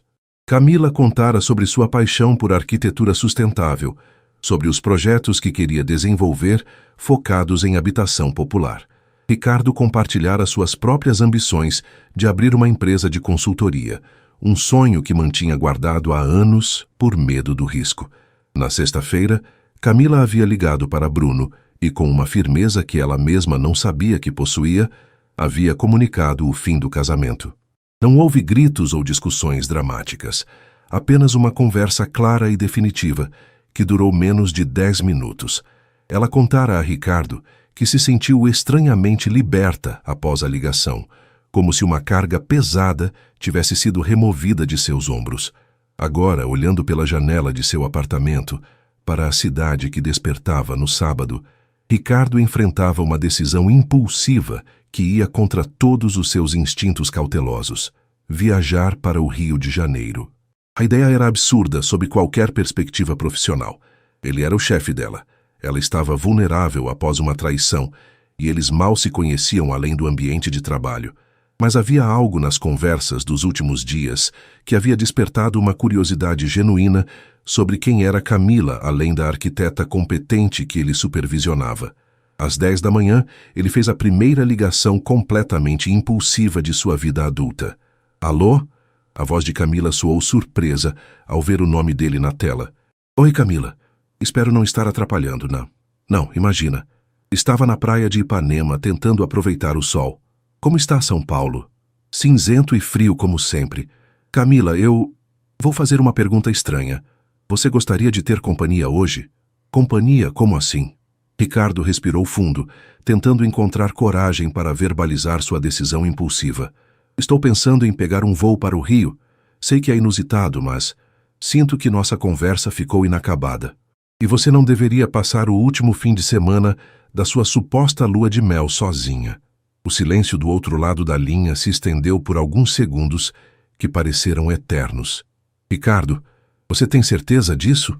Camila contara sobre sua paixão por arquitetura sustentável, sobre os projetos que queria desenvolver focados em habitação popular. Ricardo compartilhara suas próprias ambições de abrir uma empresa de consultoria, um sonho que mantinha guardado há anos por medo do risco. Na sexta-feira, Camila havia ligado para Bruno e com uma firmeza que ela mesma não sabia que possuía, havia comunicado o fim do casamento. Não houve gritos ou discussões dramáticas, apenas uma conversa clara e definitiva, que durou menos de 10 minutos. Ela contara a Ricardo que se sentiu estranhamente liberta após a ligação, como se uma carga pesada tivesse sido removida de seus ombros. Agora, olhando pela janela de seu apartamento, para a cidade que despertava no sábado, Ricardo enfrentava uma decisão impulsiva que ia contra todos os seus instintos cautelosos: viajar para o Rio de Janeiro. A ideia era absurda sob qualquer perspectiva profissional. Ele era o chefe dela. Ela estava vulnerável após uma traição, e eles mal se conheciam além do ambiente de trabalho. Mas havia algo nas conversas dos últimos dias que havia despertado uma curiosidade genuína sobre quem era Camila, além da arquiteta competente que ele supervisionava. Às 10 da manhã, ele fez a primeira ligação completamente impulsiva de sua vida adulta. Alô? A voz de Camila soou surpresa ao ver o nome dele na tela. Oi, Camila. Espero não estar atrapalhando, não. Não, imagina. Estava na praia de Ipanema tentando aproveitar o sol. Como está São Paulo? Cinzento e frio como sempre. Camila, eu vou fazer uma pergunta estranha. Você gostaria de ter companhia hoje? Companhia? Como assim? Ricardo respirou fundo, tentando encontrar coragem para verbalizar sua decisão impulsiva. Estou pensando em pegar um voo para o Rio. Sei que é inusitado, mas sinto que nossa conversa ficou inacabada. E você não deveria passar o último fim de semana da sua suposta lua de mel sozinha. O silêncio do outro lado da linha se estendeu por alguns segundos que pareceram eternos. Ricardo, você tem certeza disso?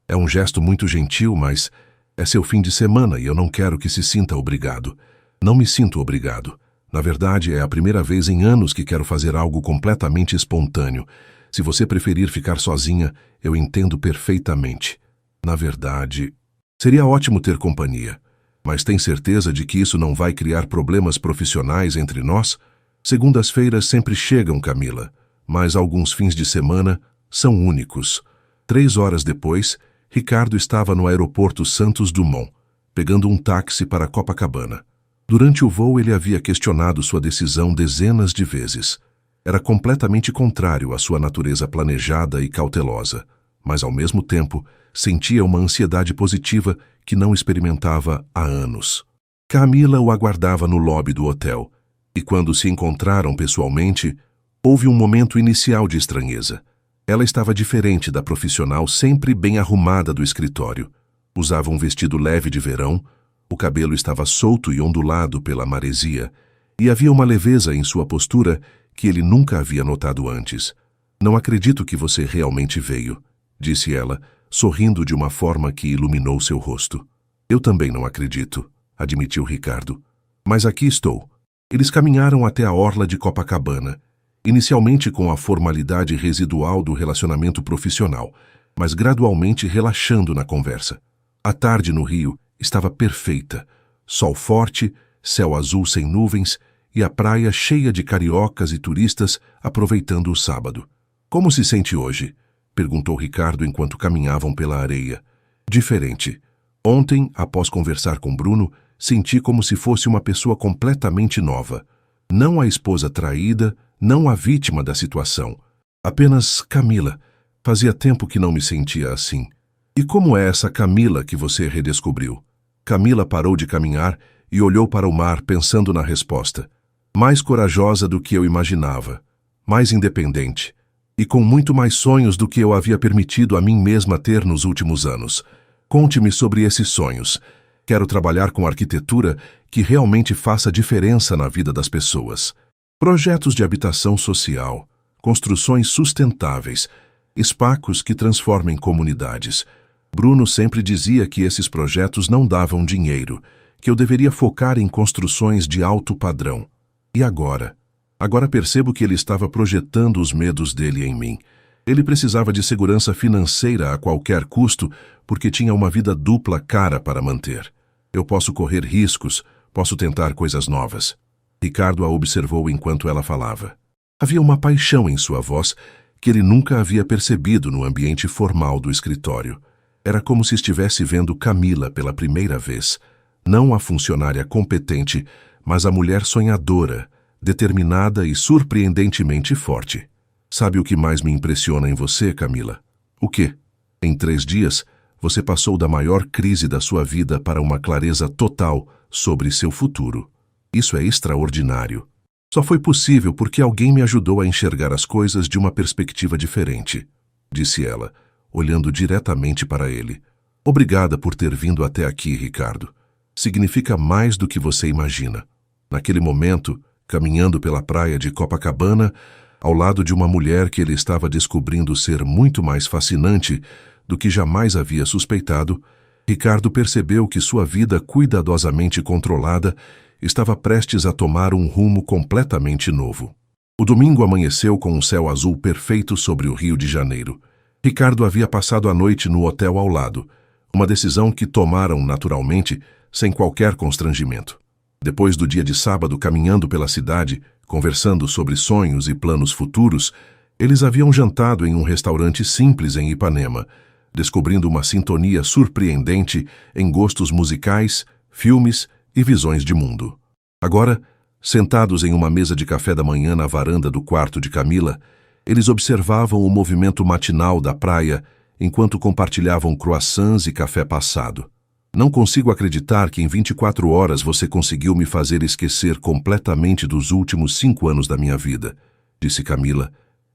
É um gesto muito gentil, mas é seu fim de semana e eu não quero que se sinta obrigado. Não me sinto obrigado. Na verdade, é a primeira vez em anos que quero fazer algo completamente espontâneo. Se você preferir ficar sozinha, eu entendo perfeitamente. Na verdade, seria ótimo ter companhia. Mas tem certeza de que isso não vai criar problemas profissionais entre nós? Segundas-feiras sempre chegam, Camila, mas alguns fins de semana são únicos. 3 horas depois, Ricardo estava no aeroporto Santos Dumont, pegando um táxi para Copacabana. Durante o voo, ele havia questionado sua decisão dezenas de vezes. Era completamente contrário à sua natureza planejada e cautelosa, mas ao mesmo tempo sentia uma ansiedade positiva que não experimentava há anos. Camila o aguardava no lobby do hotel, e quando se encontraram pessoalmente, houve um momento inicial de estranheza. Ela estava diferente da profissional sempre bem arrumada do escritório. Usava um vestido leve de verão, o cabelo estava solto e ondulado pela maresia, e havia uma leveza em sua postura que ele nunca havia notado antes. Não acredito que você realmente veio, disse ela, sorrindo de uma forma que iluminou seu rosto. Eu também não acredito, admitiu Ricardo. Mas aqui estou. Eles caminharam até a orla de Copacabana, inicialmente com a formalidade residual do relacionamento profissional, mas gradualmente relaxando na conversa. A tarde no Rio estava perfeita. Sol forte, céu azul sem nuvens e a praia cheia de cariocas e turistas aproveitando o sábado. Como se sente hoje? Perguntou Ricardo enquanto caminhavam pela areia. Diferente. Ontem, após conversar com Bruno, senti como se fosse uma pessoa completamente nova. Não a esposa traída, não a vítima da situação. Apenas Camila. Fazia tempo que não me sentia assim. E como é essa Camila que você redescobriu? Camila parou de caminhar e olhou para o mar pensando na resposta. Mais corajosa do que eu imaginava. Mais independente. E com muito mais sonhos do que eu havia permitido a mim mesma ter nos últimos anos. Conte-me sobre esses sonhos. Quero trabalhar com arquitetura que realmente faça diferença na vida das pessoas. Projetos de habitação social, construções sustentáveis, espaços que transformem comunidades. Bruno sempre dizia que esses projetos não davam dinheiro, que eu deveria focar em construções de alto padrão. E agora? Agora percebo que ele estava projetando os medos dele em mim. Ele precisava de segurança financeira a qualquer custo, porque tinha uma vida dupla cara para manter. Eu posso correr riscos, posso tentar coisas novas. Ricardo a observou enquanto ela falava. Havia uma paixão em sua voz que ele nunca havia percebido no ambiente formal do escritório. Era como se estivesse vendo Camila pela primeira vez, Não a funcionária competente, mas a mulher sonhadora, determinada e surpreendentemente forte. Sabe o que mais me impressiona em você, Camila? O quê? Em 3 dias, você passou da maior crise da sua vida para uma clareza total sobre seu futuro. Isso é extraordinário. Só foi possível porque alguém me ajudou a enxergar as coisas de uma perspectiva diferente, disse ela, olhando diretamente para ele. Obrigada por ter vindo até aqui, Ricardo. Significa mais do que você imagina. Naquele momento, caminhando pela praia de Copacabana, ao lado de uma mulher que ele estava descobrindo ser muito mais fascinante do que jamais havia suspeitado, Ricardo percebeu que sua vida cuidadosamente controlada estava prestes a tomar um rumo completamente novo. O domingo amanheceu com um céu azul perfeito sobre o Rio de Janeiro. Ricardo havia passado a noite no hotel ao lado, uma decisão que tomaram naturalmente, sem qualquer constrangimento. Depois do dia de sábado caminhando pela cidade, conversando sobre sonhos e planos futuros, eles haviam jantado em um restaurante simples em Ipanema, descobrindo uma sintonia surpreendente em gostos musicais, filmes e visões de mundo. Agora, sentados em uma mesa de café da manhã na varanda do quarto de Camila, eles observavam o movimento matinal da praia enquanto compartilhavam croissants e café passado. Não consigo acreditar que em 24 horas você conseguiu me fazer esquecer completamente dos últimos 5 anos da minha vida, disse Camila,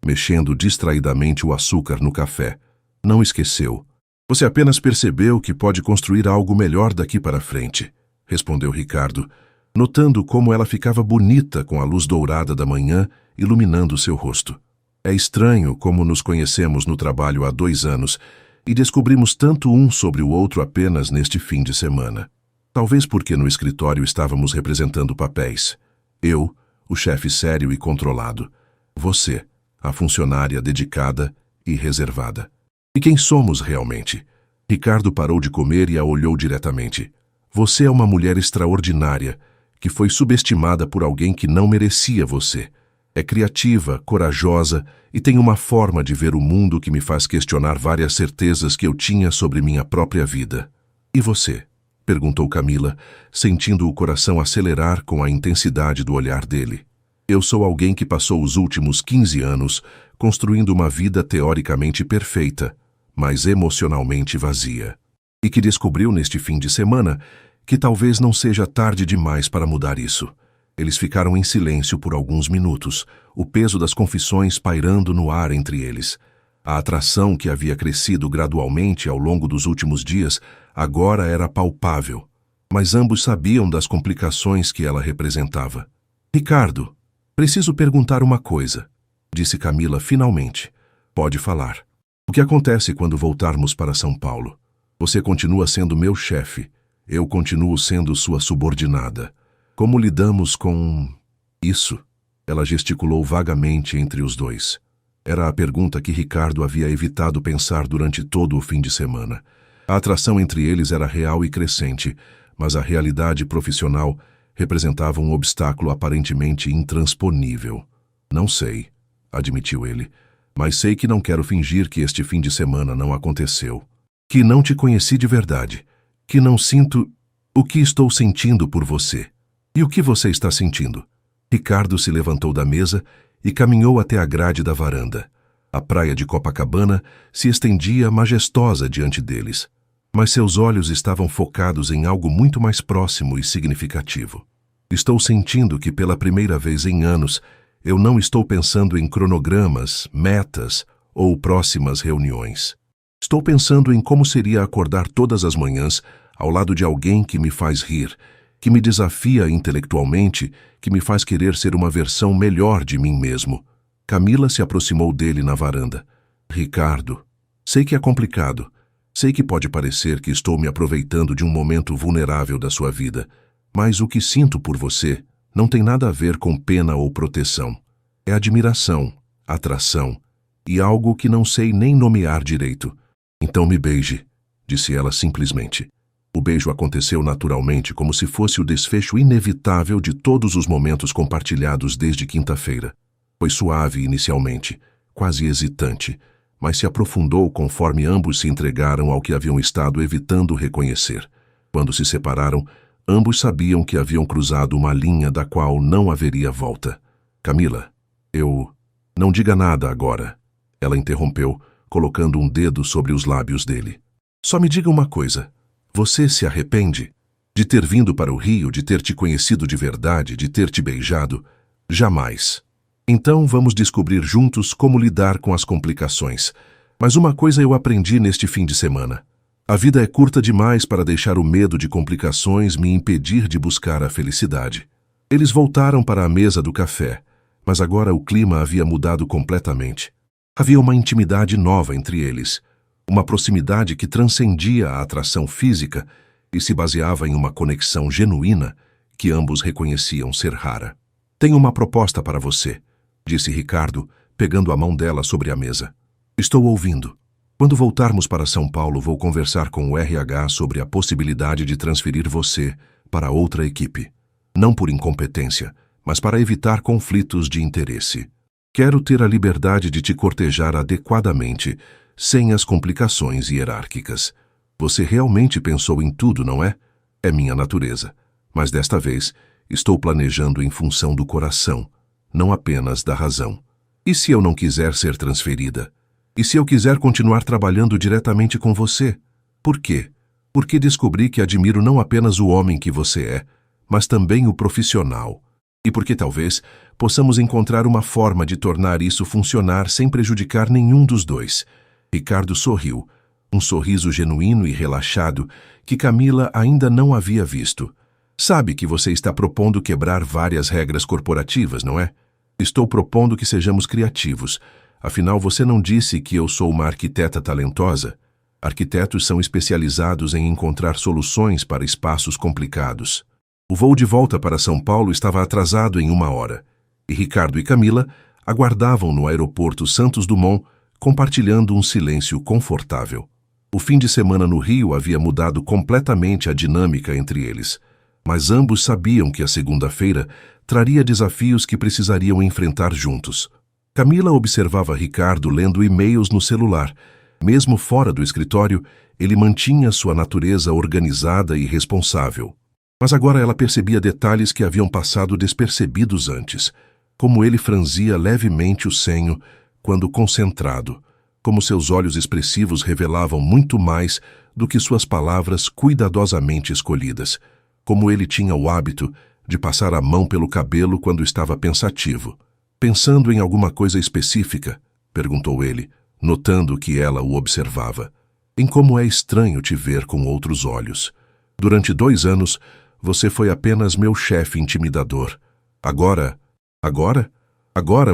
mexendo distraidamente o açúcar no café. Não esqueceu. Você apenas percebeu que pode construir algo melhor daqui para frente, respondeu Ricardo, notando como ela ficava bonita com a luz dourada da manhã iluminando seu rosto. É estranho como nos conhecemos no trabalho há 2 anos e descobrimos tanto um sobre o outro apenas neste fim de semana. Talvez porque no escritório estávamos representando papéis. Eu, o chefe sério e controlado. Você, a funcionária dedicada e reservada. E quem somos realmente? Ricardo parou de comer e a olhou diretamente. Você é uma mulher extraordinária, que foi subestimada por alguém que não merecia você. É criativa, corajosa e tem uma forma de ver o mundo que me faz questionar várias certezas que eu tinha sobre minha própria vida. E você? Perguntou Camila, sentindo o coração acelerar com a intensidade do olhar dele. Eu sou alguém que passou os últimos 15 anos construindo uma vida teoricamente perfeita, mas emocionalmente vazia. E que descobriu neste fim de semana que talvez não seja tarde demais para mudar isso. Eles ficaram em silêncio por alguns minutos, o peso das confissões pairando no ar entre eles. A atração que havia crescido gradualmente ao longo dos últimos dias agora era palpável, mas ambos sabiam das complicações que ela representava. Ricardo, preciso perguntar uma coisa, disse Camila finalmente. Pode falar. O que acontece quando voltarmos para São Paulo? Você continua sendo meu chefe, eu continuo sendo sua subordinada. Como lidamos com isso? Ela gesticulou vagamente entre os dois. Era a pergunta que Ricardo havia evitado pensar durante todo o fim de semana. A atração entre eles era real e crescente, mas a realidade profissional representava um obstáculo aparentemente intransponível. Não sei, admitiu ele, mas sei que não quero fingir que este fim de semana não aconteceu. Que não te conheci de verdade. Que não sinto o que estou sentindo por você. E o que você está sentindo? Ricardo se levantou da mesa e caminhou até a grade da varanda. A praia de Copacabana se estendia majestosa diante deles, mas seus olhos estavam focados em algo muito mais próximo e significativo. Estou sentindo que pela primeira vez em anos eu não estou pensando em cronogramas, metas ou próximas reuniões. Estou pensando em como seria acordar todas as manhãs ao lado de alguém que me faz rir, que me desafia intelectualmente, que me faz querer ser uma versão melhor de mim mesmo. Camila se aproximou dele na varanda. Ricardo, sei que é complicado. Sei que pode parecer que estou me aproveitando de um momento vulnerável da sua vida, mas o que sinto por você não tem nada a ver com pena ou proteção. É admiração, atração e algo que não sei nem nomear direito. Então me beije, disse ela simplesmente. O beijo aconteceu naturalmente, como se fosse o desfecho inevitável de todos os momentos compartilhados desde quinta-feira. Foi suave inicialmente, quase hesitante, mas se aprofundou conforme ambos se entregaram ao que haviam estado evitando reconhecer. Quando se separaram, Ambos sabiam que haviam cruzado uma linha da qual não haveria volta. Camila, Não diga nada agora, ela interrompeu, colocando um dedo sobre os lábios dele. Só me diga uma coisa. Você se arrepende? De ter vindo para o Rio, de ter te conhecido de verdade, de ter te beijado? Jamais. Então vamos descobrir juntos como lidar com as complicações. Mas uma coisa eu aprendi neste fim de semana. A vida é curta demais para deixar o medo de complicações me impedir de buscar a felicidade. Eles voltaram para a mesa do café, mas agora o clima havia mudado completamente. Havia uma intimidade nova entre eles, uma proximidade que transcendia a atração física e se baseava em uma conexão genuína que ambos reconheciam ser rara. Tenho uma proposta para você, disse Ricardo, pegando a mão dela sobre a mesa. Estou ouvindo. Quando voltarmos para São Paulo, vou conversar com o RH sobre a possibilidade de transferir você para outra equipe. Não por incompetência, mas para evitar conflitos de interesse. Quero ter a liberdade de te cortejar adequadamente, sem as complicações hierárquicas. Você realmente pensou em tudo, não é? É minha natureza. Mas desta vez, estou planejando em função do coração, não apenas da razão. E se eu não quiser ser transferida? E se eu quiser continuar trabalhando diretamente com você? Por quê? Porque descobri que admiro não apenas o homem que você é, mas também o profissional. E porque talvez possamos encontrar uma forma de tornar isso funcionar sem prejudicar nenhum dos dois. Ricardo sorriu, um sorriso genuíno e relaxado que Camila ainda não havia visto. Sabe que você está propondo quebrar várias regras corporativas, não é? Estou propondo que sejamos criativos. Afinal, você não disse que eu sou uma arquiteta talentosa? Arquitetos são especializados em encontrar soluções para espaços complicados. O voo de volta para São Paulo estava atrasado em 1 hora, e Ricardo e Camila aguardavam no aeroporto Santos Dumont, compartilhando um silêncio confortável. O fim de semana no Rio havia mudado completamente a dinâmica entre eles, mas ambos sabiam que a segunda-feira traria desafios que precisariam enfrentar juntos. Camila observava Ricardo lendo e-mails no celular. Mesmo fora do escritório, ele mantinha sua natureza organizada e responsável. Mas agora ela percebia detalhes que haviam passado despercebidos antes, como ele franzia levemente o senho quando concentrado, como seus olhos expressivos revelavam muito mais do que suas palavras cuidadosamente escolhidas, como ele tinha o hábito de passar a mão pelo cabelo quando estava pensativo. Pensando em alguma coisa específica? Perguntou ele, notando que ela o observava. Em como é estranho te ver com outros olhos. Durante 2 anos, você foi apenas meu chefe intimidador. Agora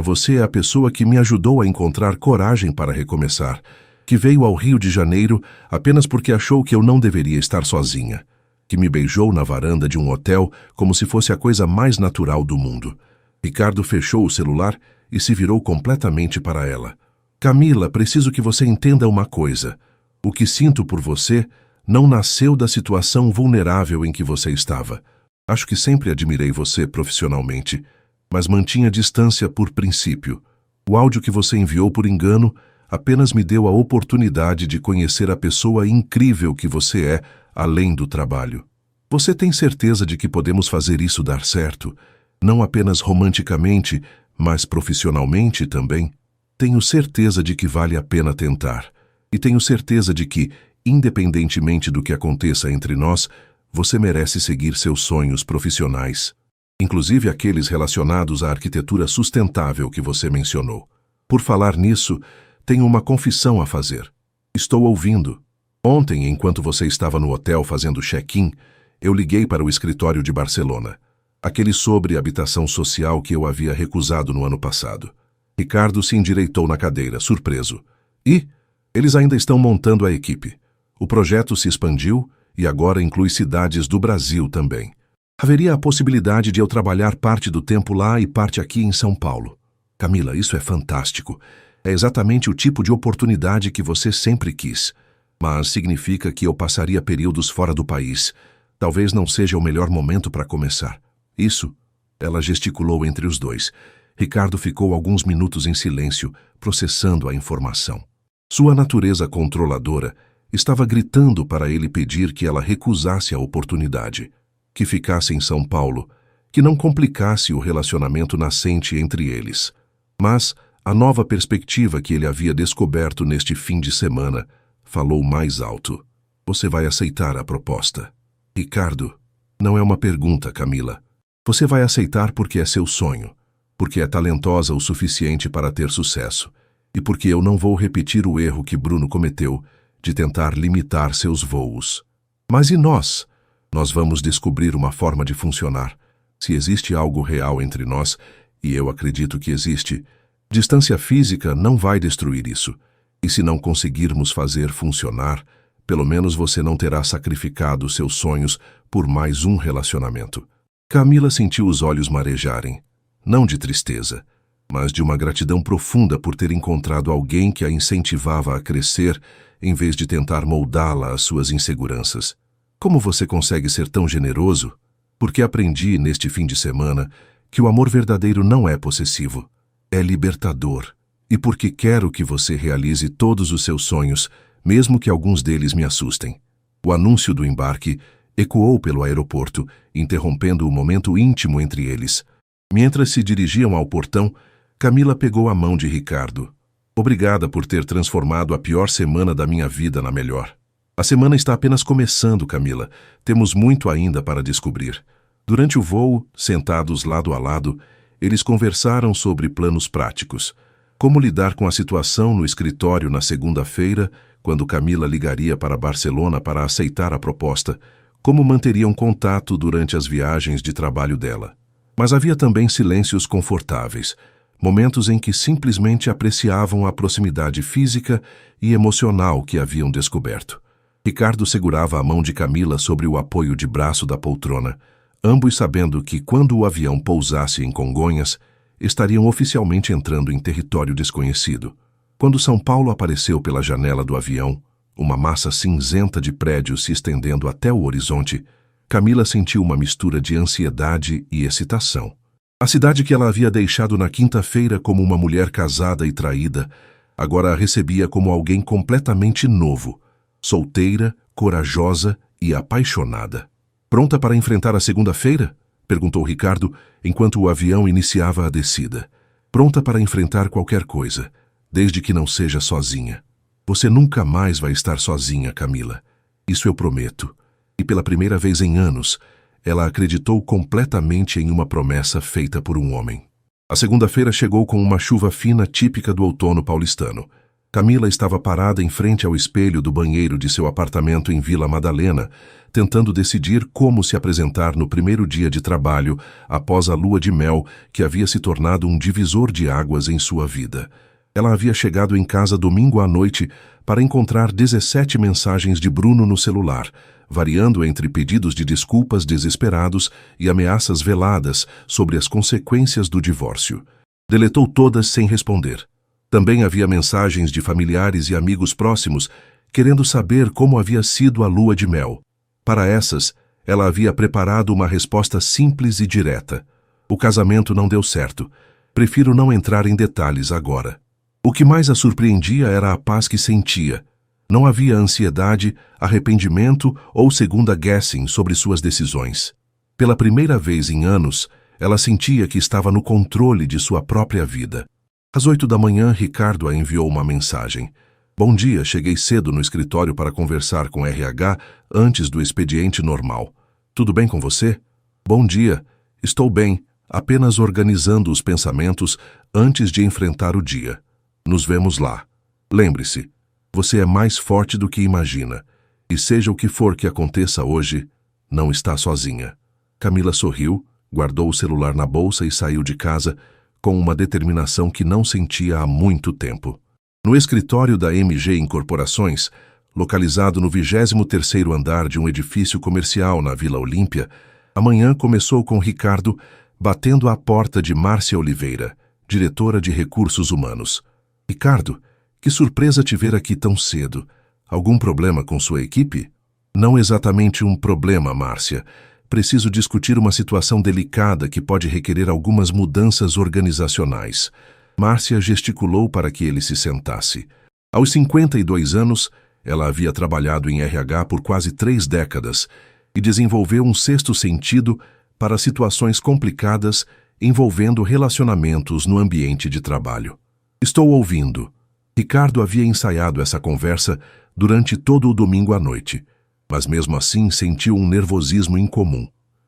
você é a pessoa que me ajudou a encontrar coragem para recomeçar, que veio ao Rio de Janeiro apenas porque achou que eu não deveria estar sozinha, que me beijou na varanda de um hotel como se fosse a coisa mais natural do mundo. Ricardo fechou o celular e se virou completamente para ela. Camila, preciso que você entenda uma coisa. O que sinto por você não nasceu da situação vulnerável em que você estava. Acho que sempre admirei você profissionalmente, mas mantinha distância por princípio. O áudio que você enviou por engano apenas me deu a oportunidade de conhecer a pessoa incrível que você é, além do trabalho. Você tem certeza de que podemos fazer isso dar certo? Não apenas romanticamente, mas profissionalmente também? Tenho certeza de que vale a pena tentar. E tenho certeza de que, independentemente do que aconteça entre nós, você merece seguir seus sonhos profissionais, inclusive aqueles relacionados à arquitetura sustentável que você mencionou. Por falar nisso, tenho uma confissão a fazer. Estou ouvindo. Ontem, enquanto você estava no hotel fazendo check-in, eu liguei para o escritório de Barcelona, aquele sobre habitação social que eu havia recusado no ano passado. Ricardo se endireitou na cadeira, surpreso. E eles ainda estão montando a equipe. O projeto se expandiu e agora inclui cidades do Brasil também. Haveria a possibilidade de eu trabalhar parte do tempo lá e parte aqui em São Paulo. Camila, isso é fantástico. É exatamente o tipo de oportunidade que você sempre quis. Mas significa que eu passaria períodos fora do país. Talvez não seja o melhor momento para começar. Isso? Ela gesticulou entre os dois. Ricardo ficou alguns minutos em silêncio, processando a informação. Sua natureza controladora estava gritando para ele pedir que ela recusasse a oportunidade, que ficasse em São Paulo, que não complicasse o relacionamento nascente entre eles. Mas a nova perspectiva que ele havia descoberto neste fim de semana falou mais alto. Você vai aceitar a proposta? Ricardo, não é uma pergunta, Camila. Você vai aceitar porque é seu sonho, porque é talentosa o suficiente para ter sucesso, e porque eu não vou repetir o erro que Bruno cometeu de tentar limitar seus voos. Mas e nós? Nós vamos descobrir uma forma de funcionar. Se existe algo real entre nós, e eu acredito que existe, distância física não vai destruir isso. E se não conseguirmos fazer funcionar, pelo menos você não terá sacrificado seus sonhos por mais um relacionamento. Camila sentiu os olhos marejarem, não de tristeza, mas de uma gratidão profunda por ter encontrado alguém que a incentivava a crescer em vez de tentar moldá-la às suas inseguranças. Como você consegue ser tão generoso? Porque aprendi neste fim de semana que o amor verdadeiro não é possessivo, é libertador. E porque quero que você realize todos os seus sonhos, mesmo que alguns deles me assustem. O anúncio do embarque ecoou pelo aeroporto, interrompendo o momento íntimo entre eles. Mientras se dirigiam ao portão, Camila pegou a mão de Ricardo. Obrigada por ter transformado a pior semana da minha vida na melhor. A semana está apenas começando, Camila. Temos muito ainda para descobrir. Durante o voo, sentados lado a lado, eles conversaram sobre planos práticos. Como lidar com a situação no escritório na segunda-feira, quando Camila ligaria para Barcelona para aceitar a proposta. Como manteriam contato durante as viagens de trabalho dela. Mas havia também silêncios confortáveis, momentos em que simplesmente apreciavam a proximidade física e emocional que haviam descoberto. Ricardo segurava a mão de Camila sobre o apoio de braço da poltrona, ambos sabendo que quando o avião pousasse em Congonhas, estariam oficialmente entrando em território desconhecido. Quando São Paulo apareceu pela janela do avião, uma massa cinzenta de prédios se estendendo até o horizonte, Camila sentiu uma mistura de ansiedade e excitação. A cidade que ela havia deixado na quinta-feira como uma mulher casada e traída, agora a recebia como alguém completamente novo, solteira, corajosa e apaixonada. Pronta para enfrentar a segunda-feira? Perguntou Ricardo, enquanto o avião iniciava a descida. Pronta para enfrentar qualquer coisa, desde que não seja sozinha. Você nunca mais vai estar sozinha, Camila. Isso eu prometo. E pela primeira vez em anos, ela acreditou completamente em uma promessa feita por um homem. A segunda-feira chegou com uma chuva fina típica do outono paulistano. Camila estava parada em frente ao espelho do banheiro de seu apartamento em Vila Madalena, tentando decidir como se apresentar no primeiro dia de trabalho após a lua de mel que havia se tornado um divisor de águas em sua vida. Ela havia chegado em casa domingo à noite para encontrar 17 mensagens de Bruno no celular, variando entre pedidos de desculpas desesperados e ameaças veladas sobre as consequências do divórcio. Deletou todas sem responder. Também havia mensagens de familiares e amigos próximos querendo saber como havia sido a lua de mel. Para essas, ela havia preparado uma resposta simples e direta. O casamento não deu certo. Prefiro não entrar em detalhes agora. O que mais a surpreendia era a paz que sentia. Não havia ansiedade, arrependimento ou segunda-guessing sobre suas decisões. Pela primeira vez em anos, ela sentia que estava no controle de sua própria vida. Às 8 da manhã, Ricardo a enviou uma mensagem. Bom dia, cheguei cedo no escritório para conversar com RH antes do expediente normal. Tudo bem com você? Bom dia, estou bem, apenas organizando os pensamentos antes de enfrentar o dia. Nos vemos lá. Lembre-se, você é mais forte do que imagina, e seja o que for que aconteça hoje, não está sozinha. Camila sorriu, guardou o celular na bolsa e saiu de casa, com uma determinação que não sentia há muito tempo. No escritório da MG Incorporações, localizado no 23º andar de um edifício comercial na Vila Olímpia, a manhã começou com Ricardo batendo à porta de Márcia Oliveira, diretora de Recursos Humanos. Ricardo, que surpresa te ver aqui tão cedo. Algum problema com sua equipe? Não exatamente um problema, Márcia. Preciso discutir uma situação delicada que pode requerer algumas mudanças organizacionais. Márcia gesticulou para que ele se sentasse. Aos 52 anos, ela havia trabalhado em RH por quase 3 décadas e desenvolveu um sexto sentido para situações complicadas envolvendo relacionamentos no ambiente de trabalho. Estou ouvindo. Ricardo havia ensaiado essa conversa durante todo o domingo à noite, mas mesmo assim sentiu um nervosismo incomum.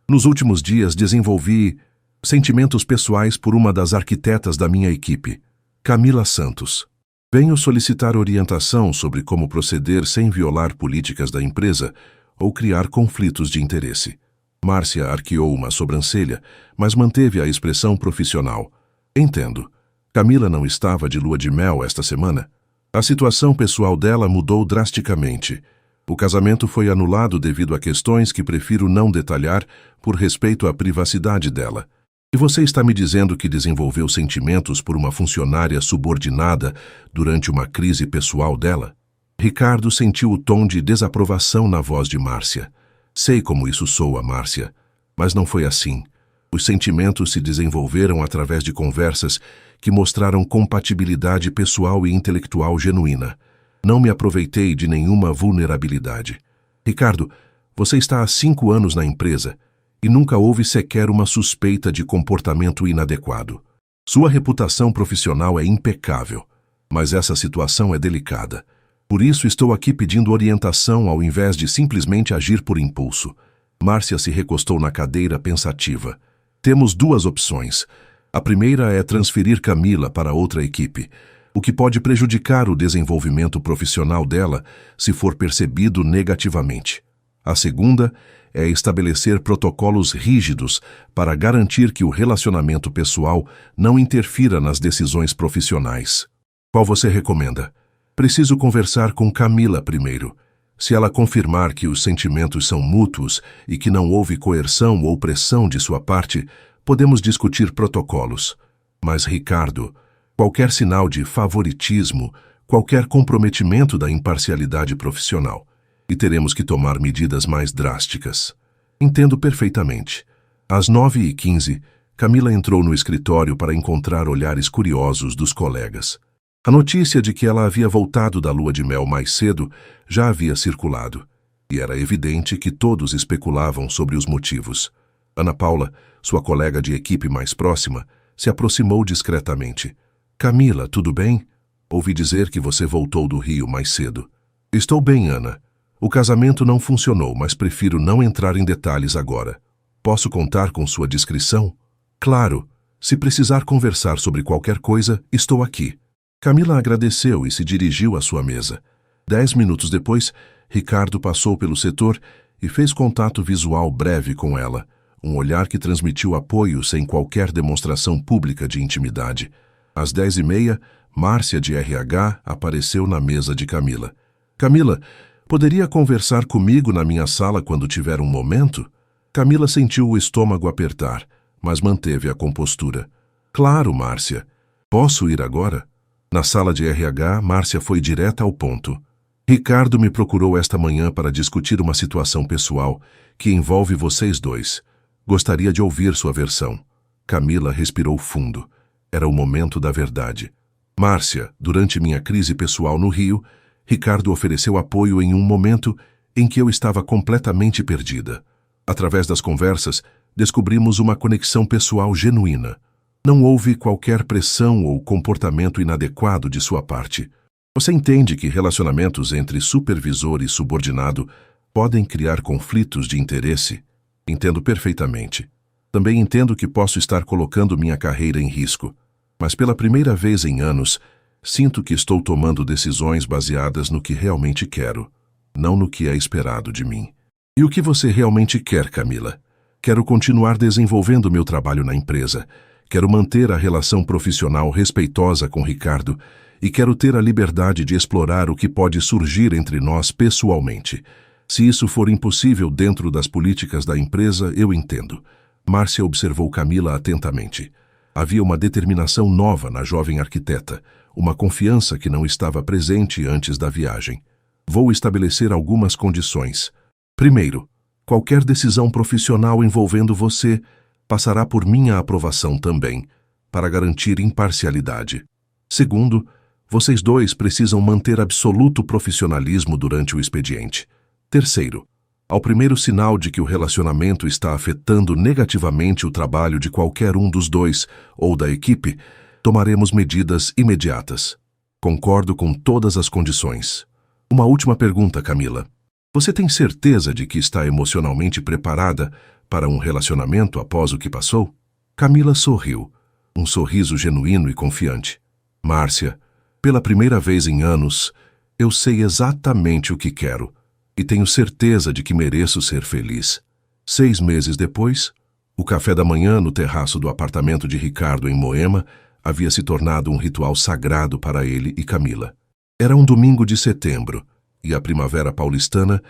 Nos últimos dias desenvolvi sentimentos pessoais por uma das arquitetas da minha equipe, Camila Santos. Venho solicitar orientação sobre como proceder sem violar políticas da empresa ou criar conflitos de interesse. Márcia arqueou uma sobrancelha, mas manteve a expressão profissional. Entendo. Camila não estava de lua de mel esta semana. A situação pessoal dela mudou drasticamente. O casamento foi anulado devido a questões que prefiro não detalhar por respeito à privacidade dela. E você está me dizendo que desenvolveu sentimentos por uma funcionária subordinada durante uma crise pessoal dela? Ricardo sentiu o tom de desaprovação na voz de Márcia. Sei como isso soa, Márcia, mas não foi assim. Os sentimentos se desenvolveram através de conversas que mostraram compatibilidade pessoal e intelectual genuína. Não me aproveitei de nenhuma vulnerabilidade. Ricardo, você está há 5 anos na empresa e nunca houve sequer uma suspeita de comportamento inadequado. Sua reputação profissional é impecável, mas essa situação é delicada. Por isso estou aqui pedindo orientação ao invés de simplesmente agir por impulso. Márcia se recostou na cadeira pensativa. Temos 2 opções. A primeira é transferir Camila para outra equipe, o que pode prejudicar o desenvolvimento profissional dela se for percebido negativamente. A segunda é estabelecer protocolos rígidos para garantir que o relacionamento pessoal não interfira nas decisões profissionais. Qual você recomenda? Preciso conversar com Camila primeiro. Se ela confirmar que os sentimentos são mútuos e que não houve coerção ou pressão de sua parte, podemos discutir protocolos. Mas, Ricardo, qualquer sinal de favoritismo, qualquer comprometimento da imparcialidade profissional, e teremos que tomar medidas mais drásticas. Entendo perfeitamente. Às 9h15, Camila entrou no escritório para encontrar olhares curiosos dos colegas. A notícia de que ela havia voltado da lua de mel mais cedo já havia circulado, e era evidente que todos especulavam sobre os motivos. Ana Paula, sua colega de equipe mais próxima, se aproximou discretamente. Camila, tudo bem? Ouvi dizer que você voltou do Rio mais cedo. Estou bem, Ana. O casamento não funcionou, mas prefiro não entrar em detalhes agora. Posso contar com sua discrição? Claro. Se precisar conversar sobre qualquer coisa, estou aqui. Camila agradeceu e se dirigiu à sua mesa. 10 minutos depois, Ricardo passou pelo setor e fez contato visual breve com ela, um olhar que transmitiu apoio sem qualquer demonstração pública de intimidade. Às 10h30, Márcia de RH apareceu na mesa de Camila. Camila, poderia conversar comigo na minha sala quando tiver um momento? Camila sentiu o estômago apertar, mas manteve a compostura. Claro, Márcia. Posso ir agora? Na sala de RH, Márcia foi direta ao ponto. Ricardo me procurou esta manhã para discutir uma situação pessoal que envolve vocês 2. Gostaria de ouvir sua versão. Camila respirou fundo. Era o momento da verdade. Márcia, durante minha crise pessoal no Rio, Ricardo ofereceu apoio em um momento em que eu estava completamente perdida. Através das conversas, descobrimos uma conexão pessoal genuína. Não houve qualquer pressão ou comportamento inadequado de sua parte. Você entende que relacionamentos entre supervisor e subordinado podem criar conflitos de interesse? Entendo perfeitamente. Também entendo que posso estar colocando minha carreira em risco. Mas pela primeira vez em anos, sinto que estou tomando decisões baseadas no que realmente quero, não no que é esperado de mim. E o que você realmente quer, Camila? Quero continuar desenvolvendo meu trabalho na empresa. Quero manter a relação profissional respeitosa com Ricardo e quero ter a liberdade de explorar o que pode surgir entre nós pessoalmente. Se isso for impossível dentro das políticas da empresa, eu entendo. Márcia observou Camila atentamente. Havia uma determinação nova na jovem arquiteta, uma confiança que não estava presente antes da viagem. Vou estabelecer algumas condições. Primeiro, qualquer decisão profissional envolvendo você passará por minha aprovação também, para garantir imparcialidade. Segundo, vocês 2 precisam manter absoluto profissionalismo durante o expediente. Terceiro, Ao primeiro sinal de que o relacionamento está afetando negativamente o trabalho de qualquer um dos dois ou da equipe, tomaremos medidas imediatas. Concordo com todas as condições. Uma última pergunta, Camila. Você tem certeza de que está emocionalmente preparada para um relacionamento após o que passou? Camila sorriu, um sorriso genuíno e confiante. Márcia, pela primeira vez em anos, eu sei exatamente o que quero e tenho certeza de que mereço ser feliz. 6 meses depois, o café da manhã no terraço do apartamento de Ricardo em Moema havia se tornado um ritual sagrado para ele e Camila. Era um domingo de setembro e a primavera paulistana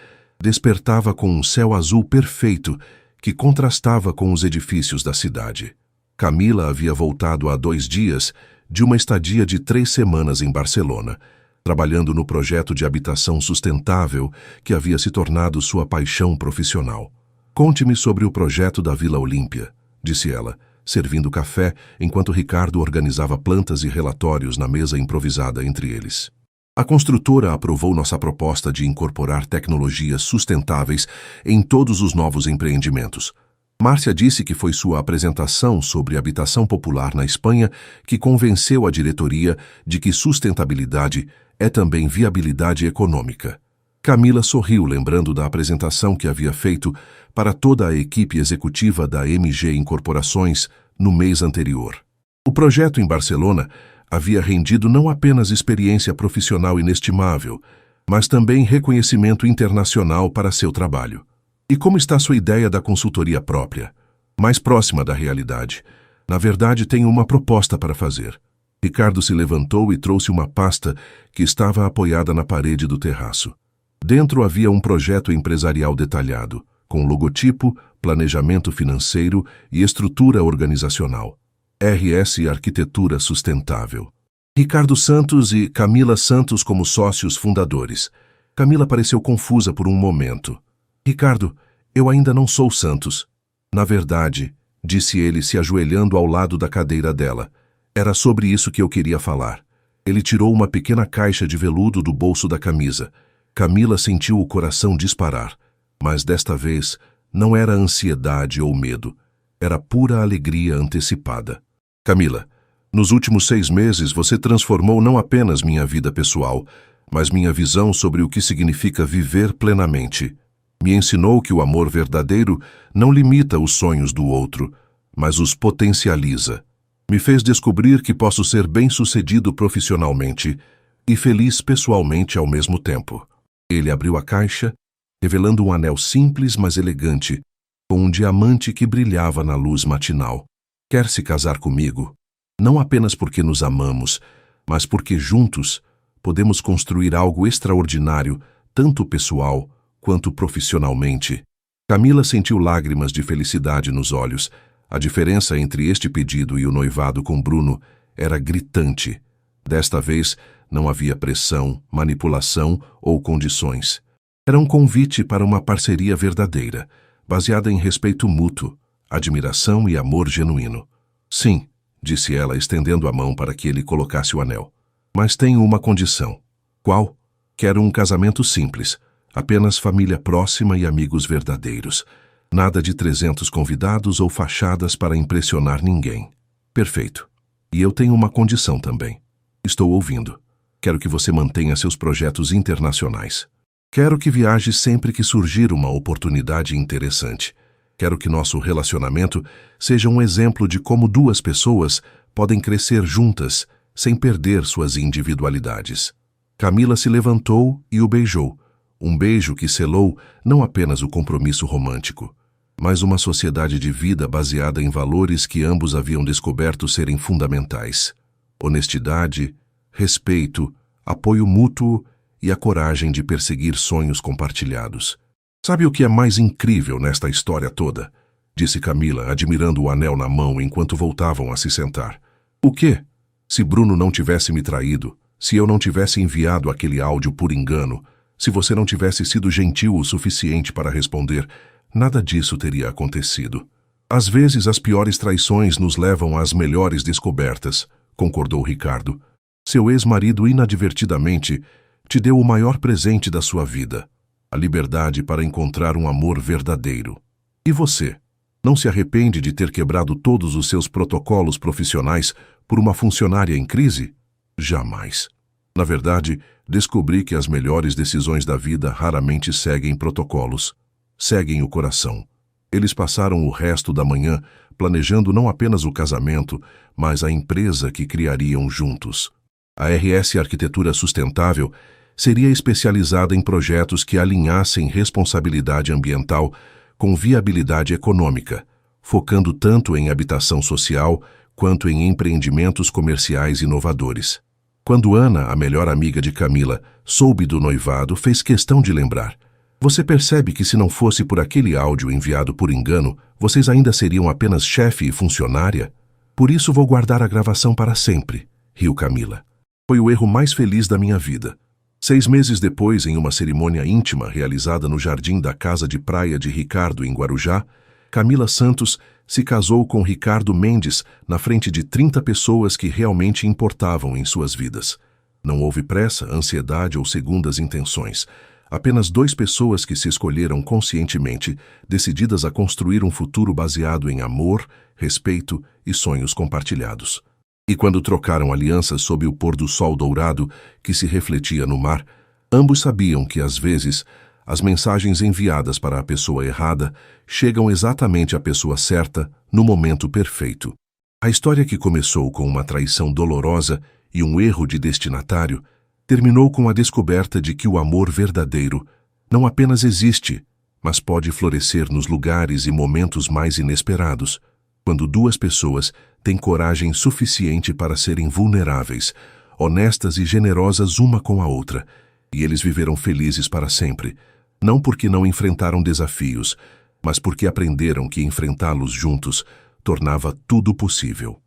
despertava com um céu azul perfeito que contrastava com os edifícios da cidade. Camila havia voltado há 2 dias de uma estadia de 3 semanas em Barcelona, trabalhando no projeto de habitação sustentável que havia se tornado sua paixão profissional. Conte-me sobre o projeto da Vila Olímpia, disse ela, servindo café enquanto Ricardo organizava plantas e relatórios na mesa improvisada entre eles. A construtora aprovou nossa proposta de incorporar tecnologias sustentáveis em todos os novos empreendimentos. Márcia disse que foi sua apresentação sobre habitação popular na Espanha que convenceu a diretoria de que sustentabilidade é também viabilidade econômica. Camila sorriu, lembrando da apresentação que havia feito para toda a equipe executiva da MG Incorporações no mês anterior. O projeto em Barcelona havia rendido não apenas experiência profissional inestimável, mas também reconhecimento internacional para seu trabalho. E como está sua ideia da consultoria própria? Mais próxima da realidade. Na verdade, tenho uma proposta para fazer. Ricardo se levantou e trouxe uma pasta que estava apoiada na parede do terraço. Dentro havia um projeto empresarial detalhado, com logotipo, planejamento financeiro e estrutura organizacional. RS Arquitetura Sustentável. Ricardo Santos e Camila Santos como sócios fundadores. Camila pareceu confusa por um momento. Ricardo, eu ainda não sou Santos. Na verdade, disse ele se ajoelhando ao lado da cadeira dela. Era sobre isso que eu queria falar. Ele tirou uma pequena caixa de veludo do bolso da camisa. Camila sentiu o coração disparar, mas desta vez não era ansiedade ou medo. Era pura alegria antecipada. Camila, nos últimos 6 meses você transformou não apenas minha vida pessoal, mas minha visão sobre o que significa viver plenamente. Me ensinou que o amor verdadeiro não limita os sonhos do outro, mas os potencializa. Me fez descobrir que posso ser bem-sucedido profissionalmente e feliz pessoalmente ao mesmo tempo. Ele abriu a caixa, revelando um anel simples, mas elegante, com um diamante que brilhava na luz matinal. Quer se casar comigo? Não apenas porque nos amamos, mas porque juntos podemos construir algo extraordinário, tanto pessoal quanto profissionalmente. Camila sentiu lágrimas de felicidade nos olhos. A diferença entre este pedido e o noivado com Bruno era gritante. Desta vez, não havia pressão, manipulação ou condições. Era um convite para uma parceria verdadeira, baseada em respeito mútuo, admiração e amor genuíno. Sim, disse ela, estendendo a mão para que ele colocasse o anel. Mas tenho uma condição. Qual? Quero um casamento simples, apenas família próxima e amigos verdadeiros. Nada de 300 convidados ou fachadas para impressionar ninguém. Perfeito. E eu tenho uma condição também. Estou ouvindo. Quero que você mantenha seus projetos internacionais. Quero que viaje sempre que surgir uma oportunidade interessante. Quero que nosso relacionamento seja um exemplo de como 2 pessoas podem crescer juntas, sem perder suas individualidades. Camila se levantou e o beijou. Um beijo que selou não apenas o compromisso romântico, mas uma sociedade de vida baseada em valores que ambos haviam descoberto serem fundamentais: honestidade, respeito, apoio mútuo e a coragem de perseguir sonhos compartilhados. Sabe o que é mais incrível nesta história toda? Disse Camila, admirando o anel na mão enquanto voltavam a se sentar. O quê? Se Bruno não tivesse me traído, se eu não tivesse enviado aquele áudio por engano, se você não tivesse sido gentil o suficiente para responder, nada disso teria acontecido. Às vezes as piores traições nos levam às melhores descobertas, concordou Ricardo. Seu ex-marido inadvertidamente te deu o maior presente da sua vida. a liberdade para encontrar um amor verdadeiro. E você? Não se arrepende de ter quebrado todos os seus protocolos profissionais por uma funcionária em crise? Jamais. Na verdade, descobri que as melhores decisões da vida raramente seguem protocolos. Seguem o coração. Eles passaram o resto da manhã planejando não apenas o casamento, mas a empresa que criariam juntos. A RS Arquitetura Sustentável seria especializada em projetos que alinhassem responsabilidade ambiental com viabilidade econômica, focando tanto em habitação social quanto em empreendimentos comerciais inovadores. Quando Ana, a melhor amiga de Camila, soube do noivado, fez questão de lembrar: "Você percebe que se não fosse por aquele áudio enviado por engano, vocês ainda seriam apenas chefe e funcionária? Por isso vou guardar a gravação para sempre", riu Camila. Foi o erro mais feliz da minha vida. 6 meses depois, em uma cerimônia íntima realizada no jardim da casa de praia de Ricardo, em Guarujá, Camila Santos se casou com Ricardo Mendes na frente de 30 pessoas que realmente importavam em suas vidas. Não houve pressa, ansiedade ou segundas intenções. Apenas 2 pessoas que se escolheram conscientemente, decididas a construir um futuro baseado em amor, respeito e sonhos compartilhados. E quando trocaram alianças sob o pôr do sol dourado que se refletia no mar, ambos sabiam que, às vezes, as mensagens enviadas para a pessoa errada chegam exatamente à pessoa certa no momento perfeito. A história, que começou com uma traição dolorosa e um erro de destinatário, terminou com a descoberta de que o amor verdadeiro não apenas existe, mas pode florescer nos lugares e momentos mais inesperados, quando 2 pessoas têm coragem suficiente para serem vulneráveis, honestas e generosas uma com a outra, e eles viveram felizes para sempre, não porque não enfrentaram desafios, mas porque aprenderam que enfrentá-los juntos tornava tudo possível.